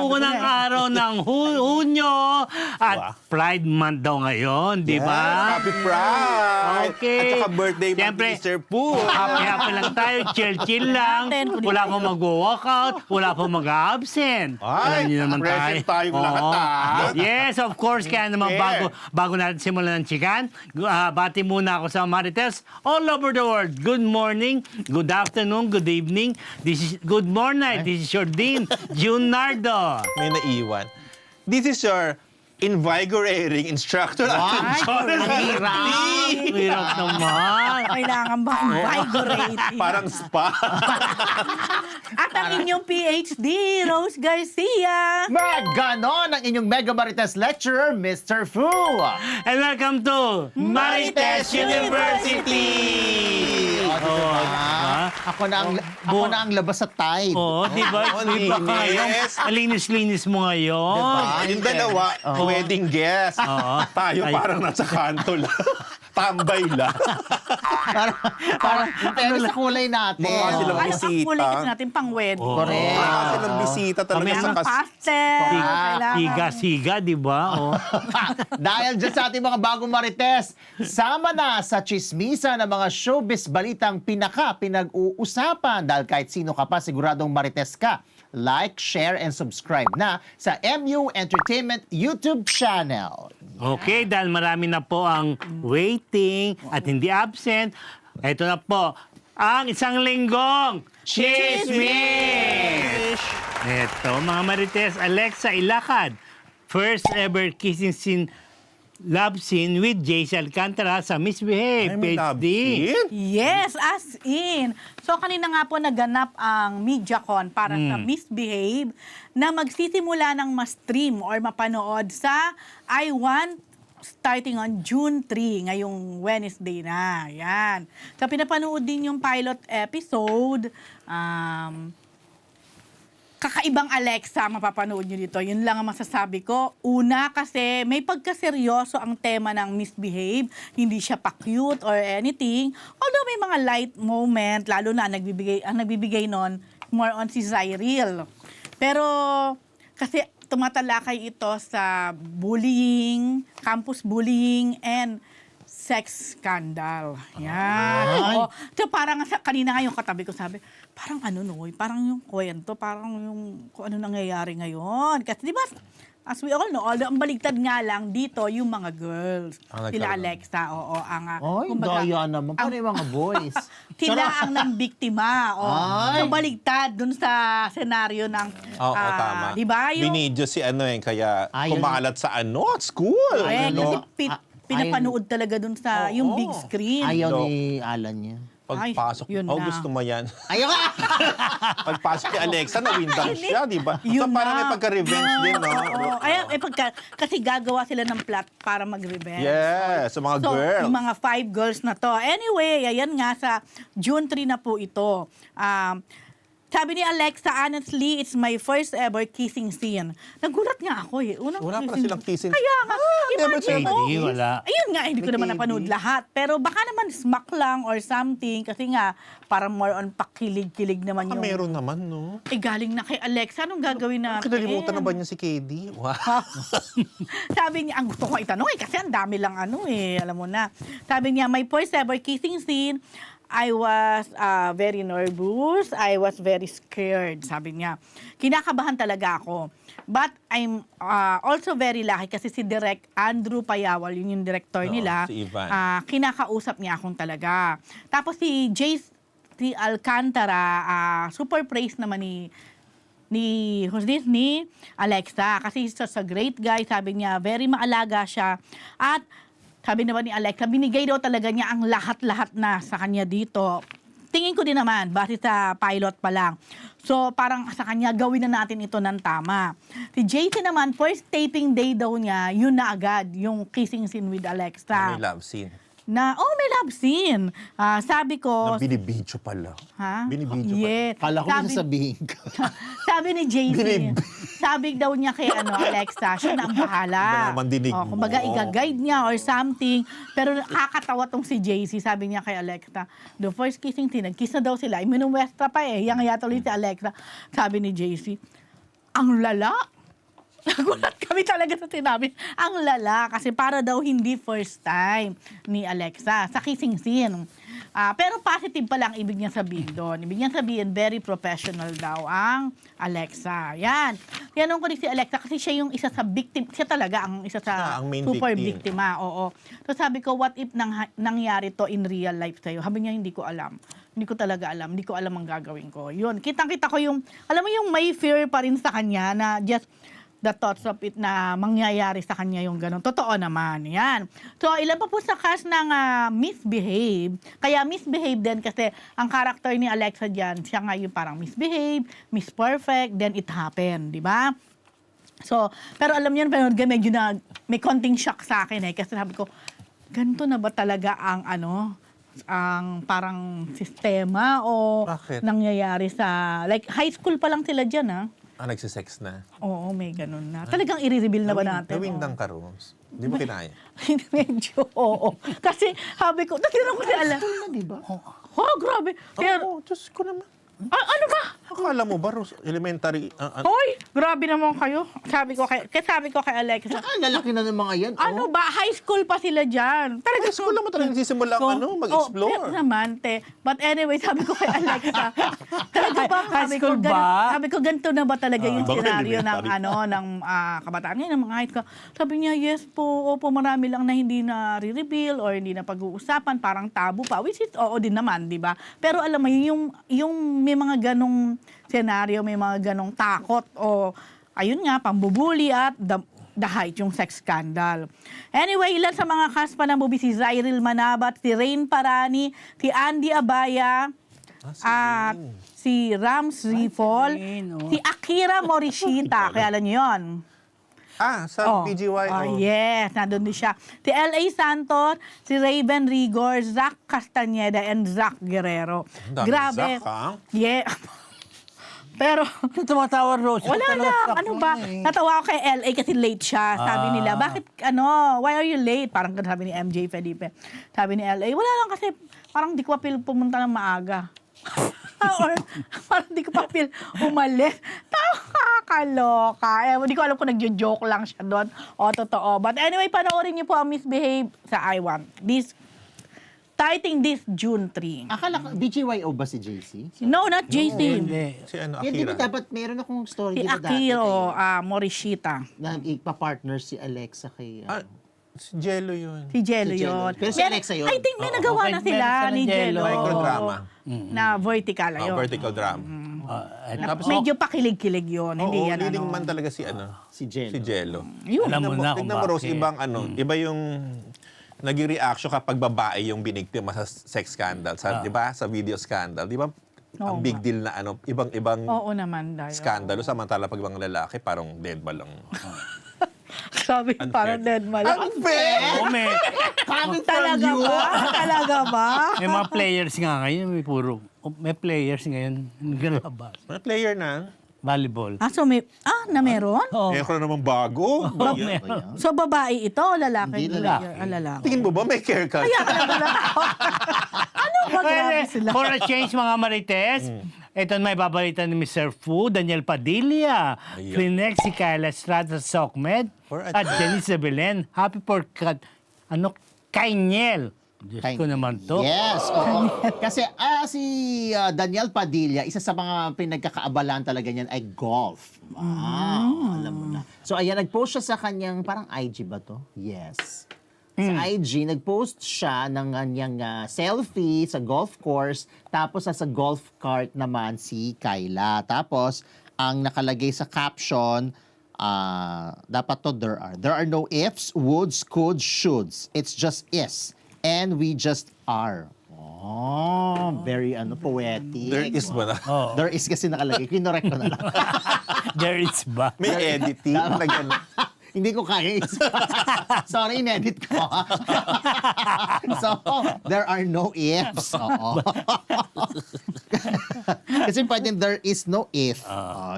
unang araw ng Hunyo at Pride Month daw ngayon, di ba? Happy Pride! Okay. At saka birthday month Siyempre, ni Sir Poo. happy lang tayo, chill lang. Wala pong mag-walkout, wala pong mag-absent. Alam niyo naman present tayong Oo. lahat, Yes, of course. Kaya naman Yeah. bago natin simulan ng chikan, bati muna ako sa Marites all over the world. Good morning, good afternoon, good evening. This is good morning. This is your Dean, June Nardo. May naiwan. This is your invigorating instructor. Hirap naman. Kailangan ba invigorating? Parang spa. At ang inyong PhD, Rose Garcia. Ganon ang inyong Mega Marites lecturer, Mr. Fu. And welcome to Marites University! Ako na ang labas sa tide. Oo, di ba? Ang Di ba kayo? linis. Ang linis-linis mo ngayon. Diba? Yung dalawa, wedding guest. Tayo Ay. parang nasa kanto lang. Tambay lang. Parang pero sa kulay natin. Mga silang Ano ang bisita. kulay kasi natin pang wedding? Oo. Correct. Kasi ng bisita talaga Kami sa ang Pastel. kailangan. Siga-siga, di ba? Oh. Dahil dyan sa ating mga bagong Marites, sama na sa chismisa ng mga showbiz balitang pinag-uusapan. Dahil kahit sino ka pa, siguradong Marites ka. Like, share, and subscribe na sa MU Entertainment YouTube channel. Okay, dahil marami na po ang waiting at hindi absent, ito na po ang isang linggong Chismis! Ito, mga Marites, Alexa Ilacad. First ever kissing scene, love scene with JC Alcantara sa Misbehave, PhD. Yes, as in. So kanina nga po naganap ang MediaCon para sa Misbehave na magsisimula ng ma-stream or mapanood sa I1 starting on June 3, ngayong Wednesday na. Yan. So pinapanood din yung pilot episode. Kakaibang Alexa, mapapanood nyo dito. Yun lang ang masasabi ko. Una, kasi may pagkaseryoso ang tema ng Misbehave. Hindi siya pa-cute or anything. Although may mga light moment, lalo na ang nagbibigay nun, more on si Cyril. Pero, kasi tumatalakay ito sa bullying, campus bullying, and sex scandal. Yan. Oo. So parang kanina nga yung katabi ko sabi, parang ano no, parang yung kwento, parang yung kung ano nangyayari ngayon. Kasi di ba, as we all know, ang baligtad nga lang dito yung mga girls. Ang Sila nagkaroon. Alexa, oo. Ay, daya naman. Paano yung mga boys? Sila ang nambiktima. Ay. So baligtad dun sa senaryo ng, Oo, tama. di ba? Yung, Binidyo si kaya Ayun. kumalat sa school. eh, Ano? kasi pinapanood talaga dun sa yung big screen. Ayaw No. ni Alan niya. Pagpasok, Ay, yun oh, na. gusto mo yan. Ayaw ka! Pagpasok ni Alexa, nawindang siya, di ba? So Yun parang na. may pagka-revenge din, no? Oo. Kasi gagawa sila ng plot para mag-revenge. Yes, sa mga So, girls. yung mga 5 girls na to. Anyway, ayan nga, sa June 3 na po ito. Sabi ni Alexa, honestly, it's my first ever kissing scene. Nagulat nga ako eh. Wala pa silang kissing. Kaya nga, never imagine mo. Hindi, wala. Ayun nga, hindi ko naman napanood lahat. Pero baka naman smack lang or something. Kasi nga, parang more on pakilig-kilig naman yung... Meron naman, no? galing na kay Alexa. Anong gagawin natin? Kinalimutan na ba niya si KD? Wow. Sabi niya, ang gusto ko itanong kasi ang dami lang alam mo na. Sabi niya, my first ever kissing scene, I was very nervous, I was very scared, sabi niya. Kinakabahan talaga ako. But I'm also very lucky kasi si Direk Andrew Payawal, yun yung director nila, si Ivan. kinakausap niya akong talaga. Tapos si JC Alcantara, super praise naman ni Alexa kasi he's such a great guy, sabi niya, very maalaga siya. At sabi naman ni Alexa, binigay daw talaga niya ang lahat-lahat na sa kanya dito. Tingin ko din naman, base sa pilot pa lang. So, parang sa kanya, gawin na natin ito ng tama. Si JC naman, first taping day daw niya, yun na agad, yung kissing scene with Alexa. May love scene. May love scene. Sabi ko... Na binibidyo pala. Ha? Binibidyo pala. Yes. Kala ko sasabihin ko. Sabi ni JC, sabi daw niya kay Alexa, siya na ang bahala. Iba naman dinig mo. Kumbaga, i-guide niya or something. Pero nakakatawa tong si JC, sabi niya kay Alexa, the first kissing scene, nag-kiss na daw sila. Minuwestra pa eh. Yang tuloy si Alexa. Sabi ni JC, ang lala. Nagulat kami talaga sa sinabi. Ang lala, kasi para daw hindi first time ni Alexa sa kissing scene. Pero positive pala ang ibig niya sabihin doon. Ibig niya sabihin, very professional daw ang Alexa. Yan. Yan ko rin si Alexa kasi siya yung isa sa victim. Siya talaga ang isa sa ang main super victim. biktima. Oo. So sabi ko, what if nangyari to in real life sa'yo? Sabi niya, hindi ko alam. Hindi ko talaga alam. Hindi ko alam ang gagawin ko. Yun. Kitang-kita ko yung, alam mo yung may fear pa rin sa kanya na just the thoughts of it na mangyayari sa kanya yung gano'n. Totoo naman. Yan. So, ilan pa po sa cast ng Misbehave. Kaya Misbehave din kasi ang character ni Alexa dyan, siya nga yung parang misbehave, Miss Perfect, then it happened. Di ba? So, pero alam niyo, medyo na may konting shock sa akin kasi sabi ko, ganito na ba talaga ang ang parang sistema o Bakit? nangyayari sa, like high school pa lang sila dyan Nagsisex na. Oo, may ganun na. Talagang i-reveal na ba natin? Gawin ka, Rose. Hindi mo kinaya. Medyo, oo. Kasi, sabi ko, natinanong ko si Ala. Di ba? Oh, grabe. Kaya, Oo, Diyos ko naman. ano ba? Akala mo ba, Rose, elementary, Hoy, grabe naman kayo. Sabi ko kay Alexa, Saka lalaki na ng mga yan. ano ba, high school pa sila dyan. Talaga, Diyos ko naman talagang sisimula pero mag-explore. naman, te. But anyway, sabi ko kay Alexa, talaga ba? High school ba? Sabi ko, ganito na ba talaga yung baka senaryo ng, elementary. ng kabataan ngayon, ng mga high school. Sabi niya, yes po, opo, marami lang na hindi na re-reveal or hindi na pag-uusapan, parang tabu pa. Which is, oo din naman, di ba? Pero alam mo, yung may mga ganong senaryo, may mga ganong takot o ayun nga, pambubuli at the height, yung sex scandal. Anyway, ilan sa mga cast pa ng movie, si Zyril Manabat, si Rain Parani, si Andy Abaya, at si Rams Rifol, Rain, oh. si Akira Morishita, kaya alam niyo yun. Sa PGY. Yes, nandun din siya. Si L.A. Santos, si Raven Rigor, Zach Castañeda, and Zach Guerrero. Ang dami Grabe. Zach, ha? Yeah. Pero, Tumatawa, Rose. wala lang. Ano ba? Natawa ako kay L.A. kasi late siya. Sabi nila, bakit, why are you late? Parang sabi ni MJ Felipe. Sabi ni L.A., wala lang kasi parang di ko pa feel pumunta ng maaga. Or parang di ko pa feel umalis. Nakakaloka. Di ko alam kung nagjo-joke lang siya doon o totoo. But anyway, panoorin niyo po ang Misbehave sa iWant. Starting this June 3. Akala ka, BGYO ba si JC? No, not JC. Hindi. Si Di ba Akira. dapat meron akong story Si dito dati Akiro Morishita. na ipa-partner si Alexa kay... Si Jello yun. Si Jello Si Jello. yun. Pero si Alexa yun. I think may nagawa na Meron sila sila ni Jello. Jello. Microdrama. Na vertical ayun. Vertical drama. Tapos, Medyo pakilig-kilig yun. Hindi yan leading man talaga si Si Jello. Si Jello. Yun. Alam mo na kung Tignan mo, Rose, bakit. ibang iba yung naging reaction kapag babae yung biniktima sa sex scandal, di ba? Sa video scandal, di ba? Oo Ang big nga. deal na ibang Oo naman, Dayo. skandalo, samantala pag ibang lalaki, parang dead ba lang. Sabi, parang dead mal. Unfair! Oh, Coming from Talaga you! ba? Talaga ba? may mga players nga ngayon, may players ngayon naglalabas. May player na. Volleyball. So na meron? Oh, Eh, ako na naman bago. meron. So, babae ito o lalaki? Hindi, lalaki. Lalaki. Tingin mo ba may care ka? Kaya ka naman natawa. Ano ba? Grabe Pwede, sila. for a change mga Marites, ito may babalitan ni Mr. Fu, Daniel Padilla, Ayun. Clinex, si Kayla Estrada sa Sokmed, For a at Denise Belen. Happy for Kainiel. Diyos ko naman to. Yes, oo. Kasi si Daniel Padilla, isa sa mga pinagkakaabalan talaga niyan ay golf. Alam mo na. So ayan, nag-post siya sa kanyang, parang IG ba to? Yes. Sa IG, nag-post siya ng kanyang selfie sa golf course, tapos sa golf cart naman si Kayla. Tapos, ang nakalagay sa caption, dapat to there are no ifs, woulds, coulds, shoulds. It's just is. And we just are. Oh, very poetic. There is ba na? There is kasi nakalagay. Kinorek ko na lang. There is ba? May editing na gano'n. Hindi ko kaya Sorry, inedit ko. So, there are no ifs. Oo. Kasi pwedeng there is no if.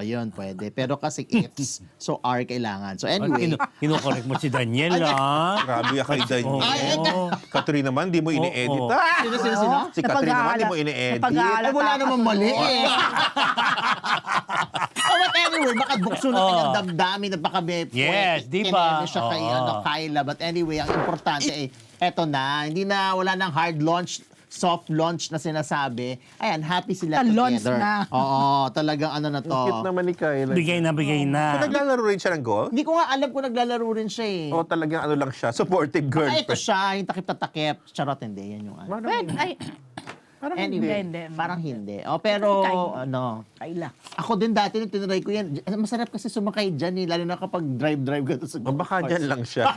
Yun, pwede. Pero kasi ifs, so are kailangan. So anyway, Kinukorek mo si Daniel, ah. Grabe ka kay Daniel. Catherine naman, di mo ini-edit. Oo. sino? Si Catherine naman, di mo ini-edit. Napag-aalala. Wala namang mali eh. but anyway, baka bukso na kanyang damdamin at baka may Yes, di ba? kineme siya kay Oo. Kyla. But anyway, ang importante eto na, hindi na, wala nang hard launch, soft launch na sinasabi. Ayan, happy sila Launch together. na. Oo, talagang ano na to. Ang cute naman ni Kyla. Bigay na. So, naglalaro rin siya ng golf? Hindi ko nga alam kung naglalaro rin siya eh. O talagang ano lang siya, supportive Baka ito girlfriend? siya, yung takip-takip. Charot, hindi. Yan yung ano. Pwede, ay, Parang Anyway, Hindi. parang hindi. O, pero, Kyla. ano, Kyla. Ako din dati nung tinry ko yan. Masarap kasi sumakay dyan eh, lalo na kapag drive-drive ka to sa O baka dyan lang siya.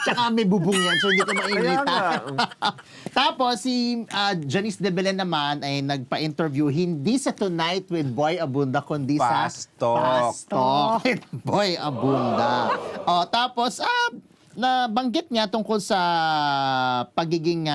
Tsaka may bubong yan, so hindi ko Kaya mainita. nga. Tapos, si Janice de Belen naman ay nagpa-interview hindi sa Tonight with Boy Abunda, kundi sa Fast Talk. Fast Talk with Boy Abunda. O, tapos, nabanggit niya tungkol sa pagiging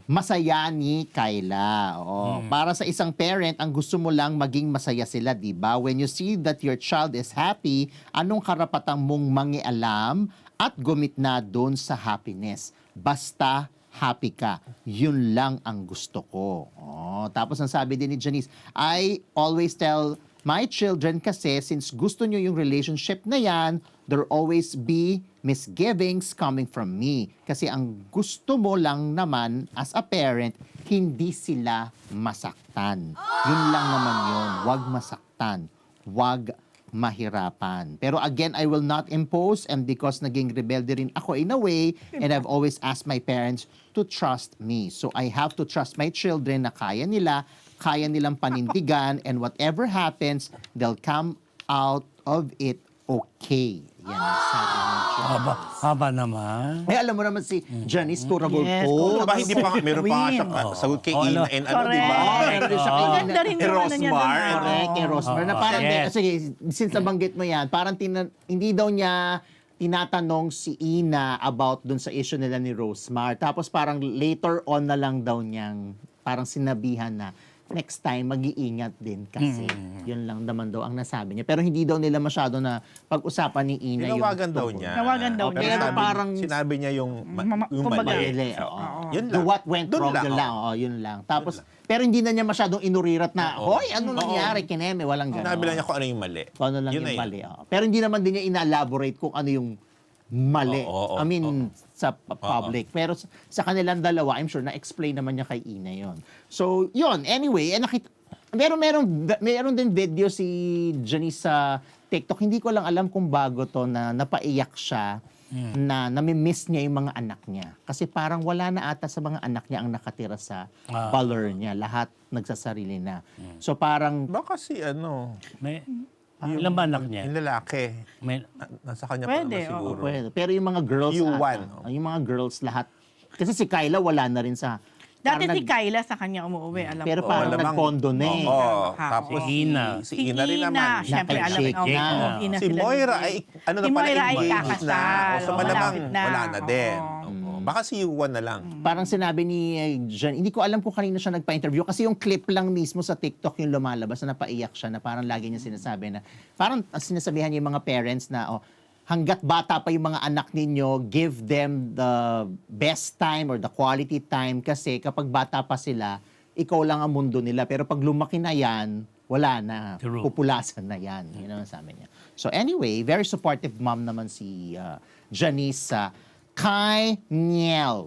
masaya ni Kyla. Oo. Para sa isang parent, ang gusto mo lang maging masaya sila, di ba? When you see that your child is happy, anong karapatang mong mangialam at gumitna doon sa happiness? Basta happy ka. Yun lang ang gusto ko. Oh, tapos ang sabi din ni Janice, I always tell my children kasi since gusto nyo yung relationship na yan, there always be misgivings coming from me. Kasi ang gusto mo lang naman as a parent, hindi sila masaktan. Yun lang naman yun. Huwag masaktan. Huwag mahirapan. Pero again, I will not impose and because naging rebelde rin ako in a way and I've always asked my parents to trust me. So I have to trust my children na kaya nilang panindigan and whatever happens, they'll come out of it okay. Yan ang sabi ni Janice. Haba naman. Eh, alam mo naman si Janice Turabol Yes, po. Ba, hindi pa, meron pa nga siya sagot kay Oh, Ina ano? and ano, di ba? Correct. Meron din siya kay Ang Ina. ganda rin Eh, yung ano niya Rosmar. doon, ah. Correct, kay Rosmar. Na parang, yes. sige, since nabanggit mo yan, parang hindi daw niya tinatanong si Ina about dun sa issue nila ni Rosmar. Tapos parang later on na lang daw niyang parang sinabihan na next time mag-iingat din kasi yun lang naman daw ang nasabi niya. Pero hindi daw nila masyado na pag-usapan ni Ina Tinawagan yung daw tungkol. niya. Tawagan daw Pero niya. sabi- Parang- Sinabi niya yung, yung kumbaga, mali. Mali, oo. Yun The lang. what went Dun wrong, lang, yun oo. lang. Oo, yun lang. Tapos, pero hindi na niya masyadong inurirat na, hoy, ano nangyari, kineme, walang gano'n. Sinabi lang niya kung ano yung mali. Kung ano lang Yun yung na yun. mali. Oo. Pero hindi naman din niya ina-elaborate kung ano yung mali. Oo, I mean, sa public. Pero sa kanilang dalawa, I'm sure na-explain naman niya kay Ina yon. So, yun. Anyway, meron din video si Janice sa TikTok. Hindi ko lang alam kung bago to na napaiyak siya na nami-miss niya yung mga anak niya. Kasi parang wala na ata sa mga anak niya ang nakatira sa parlor niya. Lahat nagsasarili na. So parang Baka si ano, May, ilan ba anak niya? yung lalaki. May, Nasa kanya Pwede, pa naman siguro. pwede. Pero yung mga girls Yuwan. yung mga girls lahat. Kasi si Kyla wala na rin sa... Dati parang si Kyla sa kanya umuwi, alam Pero ko. parang Malamang- nagpondo na eh. Oo. Ha, Tapos si Ina. Si Ina rin naman. Siyempre, Na kay alam Jake ko. na. Ina Si sila Moira ni ay Jake. ano na Si pala Moira ay engaged kakasal. na. O, so Oo, malamang malapit na. wala na din. Oo. Oo. Baka si Yuan na lang. Parang sinabi ni Jan, hindi ko alam kung kanina siya nagpa-interview kasi yung clip lang mismo sa TikTok yung lumalabas na napaiyak siya na parang lagi niya sinasabi na parang sinasabihan niya yung mga parents na hanggat bata pa yung mga anak ninyo, give them the best time or the quality time kasi kapag bata pa sila, ikaw lang ang mundo nila. Pero pag lumaki na yan, wala na. True. Pupulasan na yan. Yun ang sabi niya. So anyway, very supportive mom naman si Janice Kay Niel.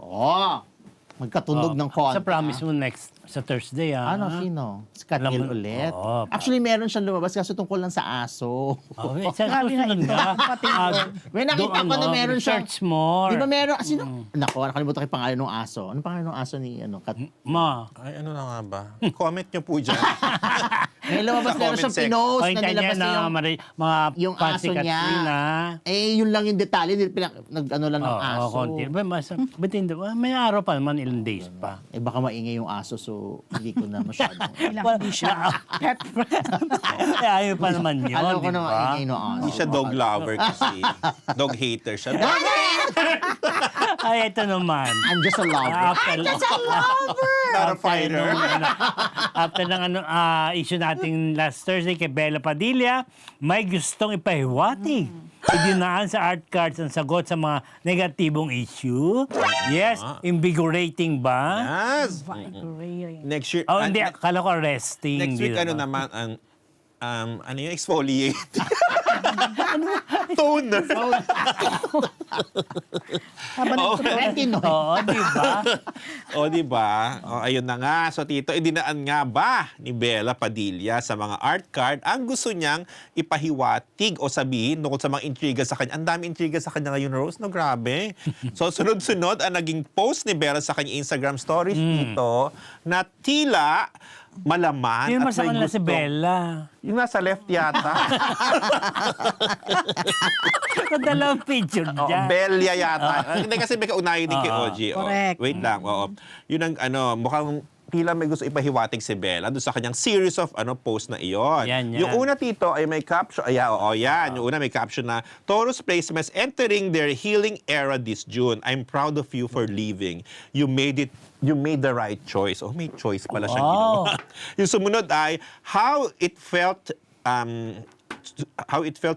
Magkatunog ng konti. Sa promise mo next, sa Thursday, ah. Ano, sino? Si Katniel Alam mo- ulit? Oo. Actually, meron siyang lumabas kasi tungkol lang sa aso. Oh, sa Grabe na susunod ito. na. May nakita ko na meron siyang... Search more. Di ba meron? Sino? Nako, nakalimutan ko yung pangalan ng aso. Ano pangalan ng aso ni Ma. Ay, ano na nga ba? Comment niyo po dyan. May lumabas Sa meron siyang comment pinost Point na niya nilabas na niya yung... mga yung fancy aso niya. Katrina. Yun lang yung detalye. Nag-ano lang ng aso. konti. Ba't hindi? May araw pa naman, ilang days pa. Baka maingay yung aso, so hindi ko na masyadong... Ilang hindi siya pet friend. Ayaw pa naman yun, Alam ko di na ba? maingay no aso. Hindi siya dog lover kasi. Dog hater siya. Ay, ito naman. I'm just a lover. Not a fighter. After ng issue natin last Thursday kay Bella Padilla, may gustong ipahiwatig. Idinaan sa art cards ang sagot sa mga negatibong issue. Yes, invigorating ba? Yes. Next year. Oh, hindi. Akala ko resting. Next week, Di ano ba? naman, ang ano yung exfoliate? Toner. Habang Oo. Retinoid. Oo, di ba? O, di ba? O, ayun na nga. So, Tito, idinaan nga ba ni Bella Padilla sa mga art card ang gusto niyang ipahiwatig o sabihin tungkol sa mga intriga sa kanya? Ang dami intriga sa kanya ngayon, Rose. No, grabe. So, sunod-sunod ang naging post ni Bella sa kanyang Instagram stories dito na tila malaman Yun at sa may kanila si gusto. Bella. Yung nasa left yata. Dalawang picture Oo, dyan. Belia yata. Hindi kasi may kaunayan din kay OG. Oh, Correct. wait lang. Oo. Yun ang mukhang tila may gusto ipahiwatig si Bella doon sa kanyang series of post na iyon. Yan. Yung una tito ay may caption. Yan. Yung una may caption na Taurus placements entering their healing era this June. I'm proud of you for leaving. You made the right choice. Oh, may choice pala siyang Wow. ginawa. Yung sumunod ay how it felt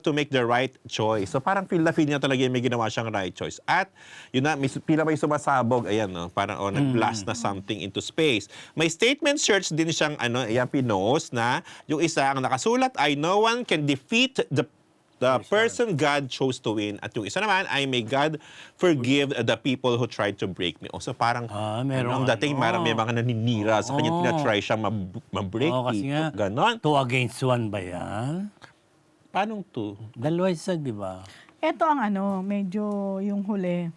to make the right choice. So parang feel niya talaga yung may ginawa siyang right choice. At yun na, may sumasabog, ayan, no, parang nag-blast na something into space. May statement search din siyang pinost na yung isa ang nakasulat ay no one can defeat the person God chose to win. At yung isa naman ay may God forgive the people who tried to break me. O so parang meron ang dating parang may mga naninira sa kanya, tinatry siyang ma-break. Oo, kasi nga, Ganon. 2 against 1 ba yan? Paano to? Dalawa isa, di ba? Ito ang medyo yung huli.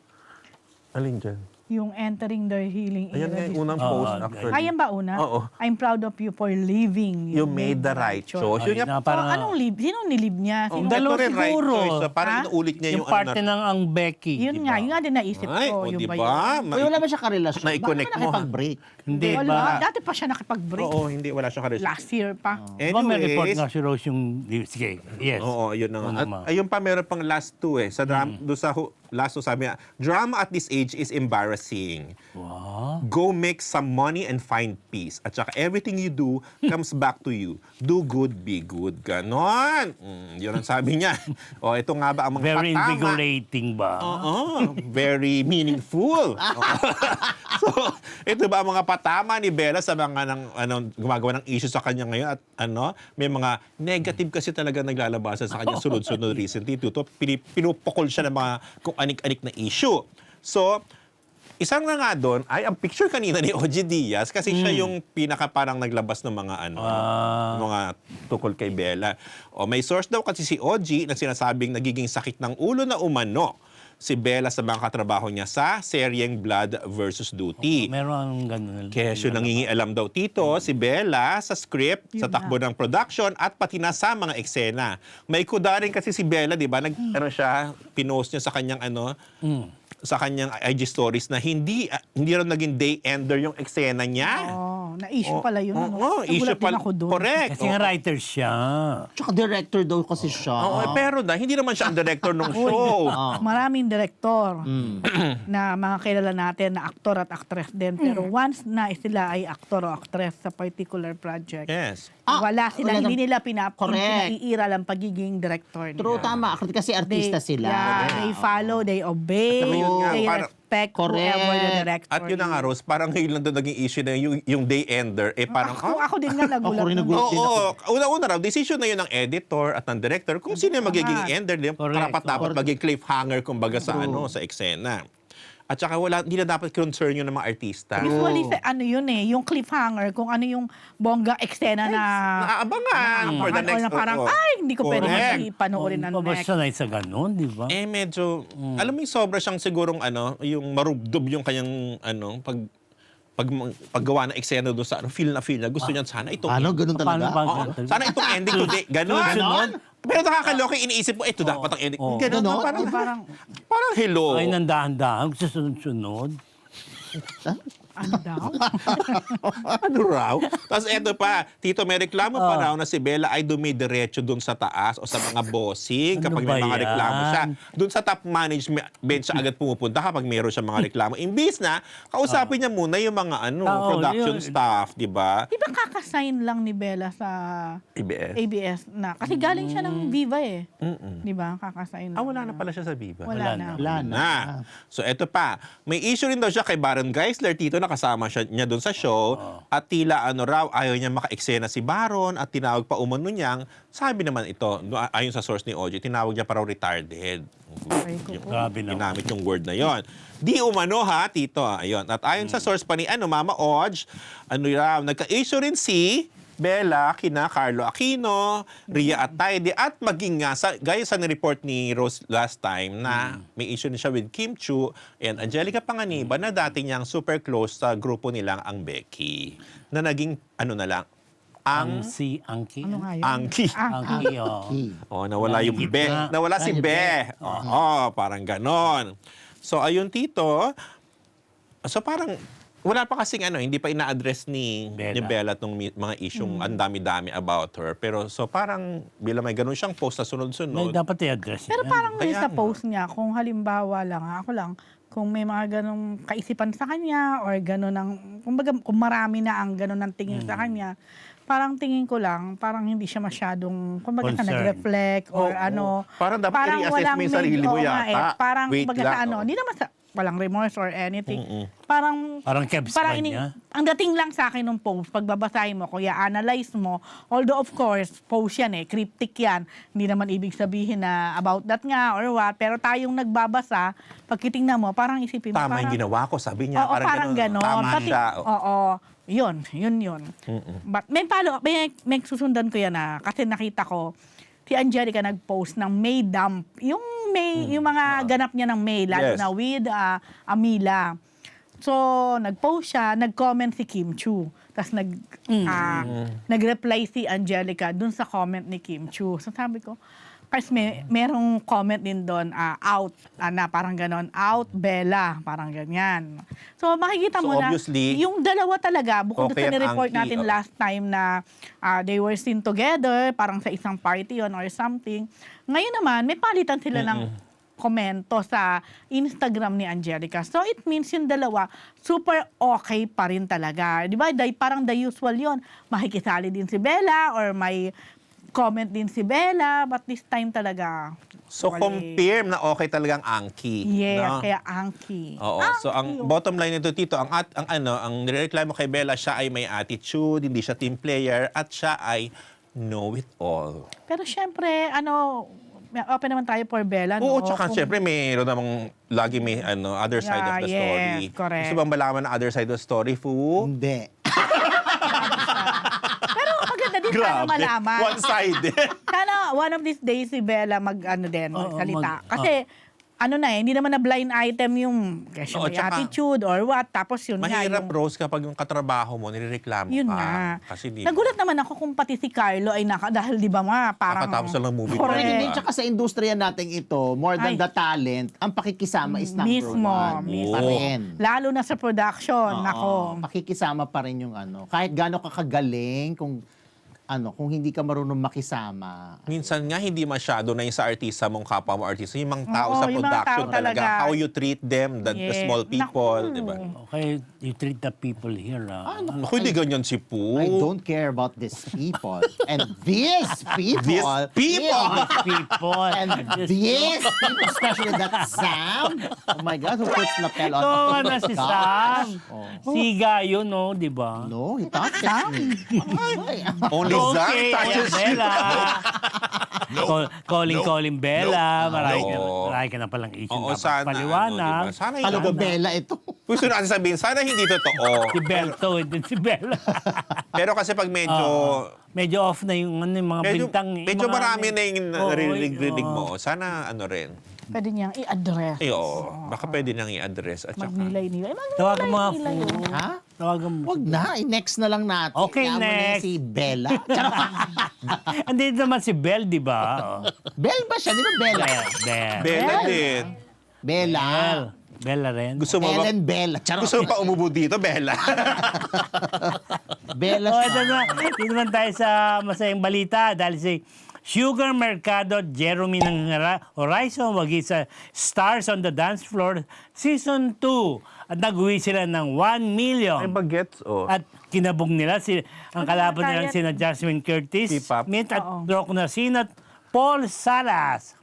Alin dyan? Yung entering the healing Ayan nga era. yung unang post actually. Ayan ba una? Oo. I'm proud of you for leaving. You made the right choice. Yun Ay, nga, na parang, Anong leave? Sinong nilib niya? oh, Sino? dalawa ito rin right siguro. choice. So, parang Ha? inuulit niya yung yung parte ng ang Becky. Yun di nga, ba? yun nga din naisip Ay, ko. o Yung ba diba? yun? Uy, wala ba siya karelasyon? Na-connect Bakit mo, ha? nakipag-break? Hindi Wala. ba? Dati pa siya nakipag-break. Oo, hindi. Wala siyang karelasyon. Last year pa. Di ba may report Anyways, nga si Rose yung... Sige, yes. oo, yun na nga. Ano At naman? ayun pa, meron pang last two Sa doon sa last two sabi niya, drama at this age is embarrassing. Wow. Go make some money and find peace. At saka everything you do comes back to you. Do good, be good. Ganon. Yun ang sabi niya. O, ito nga ba ang mga Very patama? invigorating ba? Oo, very meaningful. So, ito ba ang mga patama ni Bella sa mga gumagawa ng issue sa kanya ngayon at may mga negative kasi talaga naglalabasan sa kanya sunod-sunod recently. Pinupukol siya ng mga kung anik-anik na issue. So, isang na nga doon ay ang picture kanina ni OG Diaz kasi siya yung pinaka parang naglabas ng mga mga tukol kay Bella. O may source daw kasi si OG na sinasabing nagiging sakit ng ulo na umano si Bella sa mga katrabaho niya sa seryeng Blood versus Duty. Meron ganun. Kaya siya nangingialam daw tito, si Bella, sa script, sa takbo ng production, at pati na sa mga eksena. May kuda rin kasi si Bella, di ba? Pinost niya sa kanyang sa kanyang IG stories na hindi raw naging day ender yung eksena niya. Na-issue pala yun. Oo, issue Nagulat din pala. ako doon. Correct. Kasi nga writer siya. Tsaka director daw kasi siya. Oo, pero hindi naman siya ang director ng show. Maraming direktor na mga kilala natin na aktor at actress din. Pero once na sila ay aktor o actress sa particular project, Yes. wala sila, wala hindi nila Correct. pinaiiral ang pagiging director nila. True, tama. Kasi artista sila. They follow, they obey, At yun nga, they parang- respect Correct. whoever the director. At yun na nga, Rose, parang ngayon lang doon naging issue na yung day ender. Parang, Ako din nga nagulat. Ako rin nun. nagulat. Oo, una-una raw, decision na yun ng editor at ng director kung sino yung magiging ender, Correct. karapat-dapat maging cliffhanger kumbaga sa sa eksena. At saka hindi na dapat concern yun ng mga artista. Usually, yung cliffhanger, kung ano yung bongga eksena na Naaabangan for the or next. na parang, oo. hindi ko pwede Correct. panoorin ng Ba next. sanay sa ganun, di ba? Medyo, alam mo yung sobra siyang sigurong yung marubdob yung kanyang paggawa ng eksena doon sa feel niya. Gusto niya sana itong Ganun talaga? Paano Oo, sana itong ending today. Ganon. Pero nakakaloka, iniisip mo, ito dapat ang ending. Ganon. Ganon? Parang hello. Ay, nandahan-dahan, susunod-sunod. Ano daw? Ano raw? Tapos eto pa, Tito, may reklamo pa raw na si Bella ay dumidiretso dun sa taas o sa mga bossing Ano kapag ba may mga yan? reklamo siya. Dun sa top management siya agad pumupunta kapag mayroon siya mga reklamo. Imbis na, kausapin niya muna yung mga production staff, di ba? Di ba kakasign lang ni Bella sa ABS. ABS na? Kasi galing siya ng Viva eh. Di ba? Kakasign lang. Wala na pala siya sa Viva. Wala na. Wala na. So eto pa, may issue rin daw siya kay Baron Geisler, Tito, na kasama niya doon sa show at tila ano raw, ayaw niya maka-eksena si Baron at tinawag pa umano niyang, sabi naman ito, ayon sa source ni OJ, tinawag niya pa raw retarded. Grabe naman. Ginamit yung word na yon. Di umano ha, Tito. Ayun. At ayon sa source pa ni Mama Oj, raw, nagka-issue rin si Bella, kina Carlo Aquino, Ria Atayde, at maging nga, gaya sa ni-report ni Rose last time na may issue na siya with Kim Chu and Angelica Panganiban na dati niyang super close sa grupo nilang ang Becky. Na naging, na lang, Si Angki. Ano nga yun? Angki. Angki, oh. Oh, nawala yung Be. Nawala si Be. Oo, parang ganon. So, ayun, Tito. So, parang, wala pa kasing hindi pa ina-address ni Bella itong mga isyong ang dami-dami about her. Pero, so parang, bilang may ganun siyang post na May sunod-sunod, dapat i-address Pero yan. parang Kaya sa nga. post niya, kung halimbawa lang, ako lang, kung may mga ganong kaisipan sa kanya or ganon ang, kumbaga, kung marami na ang ganon ang tingin sa kanya, parang tingin ko lang, parang hindi siya masyadong, kumbaga, Concerned. nag-reflect or Oo. Parang dapat i-reassess walang mo yung sarili mo oo nga yata. parang, Wait kumbaga, lang, sa oo. hindi naman sa, walang remorse or anything. Parang Kebs ba niya? ang dating lang sa akin ng post, pagbabasahin mo, kuya, analyze mo, although of course, post yan cryptic yan. Hindi naman ibig sabihin na about that nga or what, pero tayong nagbabasa, pagkitingnan mo, parang isipin mo, tama yung parang, ginawa ko, sabi niya. oo, parang ganon. Tama Pati- siya. Oo, yun. But may may susundan ko yan kasi nakita ko, si Angelica nag-post ng May dump. Yung mga ganap niya ng May, lalo Yes. na with Amila. So, nag-post siya, nag-comment si Kim Chu. Tapos nag-reply si Angelica dun sa comment ni Kim Chu. So, sabi ko, kasi merong comment din doon, out, na parang ganon, out, Bella, parang ganyan. So, makikita So, mo na, obviously, yung dalawa talaga, bukod okay sa ang ni-report Angki, natin last time na they were seen together, parang sa isang party yon or something. Ngayon naman, may palitan sila ng komento sa Instagram ni Angelica. So, it means yung dalawa, super okay pa rin talaga. Di ba? Parang the usual yon. Makikisali din si Bella or may comment din si Bella, but this time talaga. So, confirm na okay talagang Angki. Yes, no? kaya Angki. Oo. So, ang bottom line nito, Tito, ang nireklamo kay Bella, siya ay may attitude, hindi siya team player, at siya ay know-it-all. Pero syempre, open naman tayo for Bella, no? Oo, tsaka Kung- syempre mayroon namang lagi may other side of the Yeah, story. yes, correct. Gusto bang malaman ang other side of the story, Fu? Hindi. Pero maganda din para malaman. One-sided. Sana one of these days si Bella magsalita. Kasi hindi naman na blind item yung kasi Oo, may tsaka- attitude or what. Tapos yun nga. Mahirap, Yung, Rose, kapag yung katrabaho mo, nirereklamo yun ka. nga. Kasi di Nagulat naman ako kung pati si Carlo ay dahil di ba parang... kakatapos lang ng movie. Correct. Pero hindi, tsaka sa industriya nating ito, more than Ay. the talent, ang pakikisama is number Mismo, one. mismo. Pa rin. Lalo na sa production, Oo, nako. pakikisama pa rin yung kahit gaano ka kagaling, kung hindi ka marunong makisama. Minsan nga, hindi masyado na yung sa artista mong kapwa mo artista. Yung mga tao Oo, sa yung mga production tao talaga. talaga. How you treat them, the Yes. small people, Naku. di ba? Okay, you treat the people here. Ako, hindi ganyan si Poo. I don't care about these people. And these people. These people! People. And these people, especially that Sam. Oh my God, who puts lapel on? Oo, na si God. Sam. Oh. Siga yun, no? Di ba? No, he touches me. Ay, Only Zach Okay, touches ayan, you. Bella. Calling Bella. Marami No. ka na palang issue Oo, dapat sana. paliwanag. Diba? Sana Talaga, yun. Bella, ito. Gusto natin sabihin, sana hindi totoo. Si Belto, hindi si Bella. Pero kasi pag medyo... Medyo off na yung, yung mga medyo, bintang. medyo marami na yung Oo, narinig oo. mo. Sana rin. Pwede niyang i-address. Eh, oo. Baka pwede nang i-address. At saka, Magnilay-nilay. Tawagan mo nga Magnilay-nilay, po. oh. Ha? Tawagan mo. Wag na, i-next na lang natin. Okay, Kaya mo na yan next. si Bella. Charot. Andito naman si Belle, di ba? Bell ba siya? Di ba Bella? Belle. Bella din. Bella. Bella rin. Gusto mo ba? Ellen Bella. Charot. Gusto mo pa umubo dito, Bella? Bella Oh, siya. ito na. Dito naman tayo sa masayang balita dahil si Sugar Mercado at Jeremy ng Horizon wagi sa Stars on the Dance Floor Season 2 at nag-uwi sila ng 1 million. bagets, oh. At kinabog nila ang kalaban nila kaya- sina Jasmine Curtis, P-pop. Smith at Oo. Rock Nasina at Paul Salas.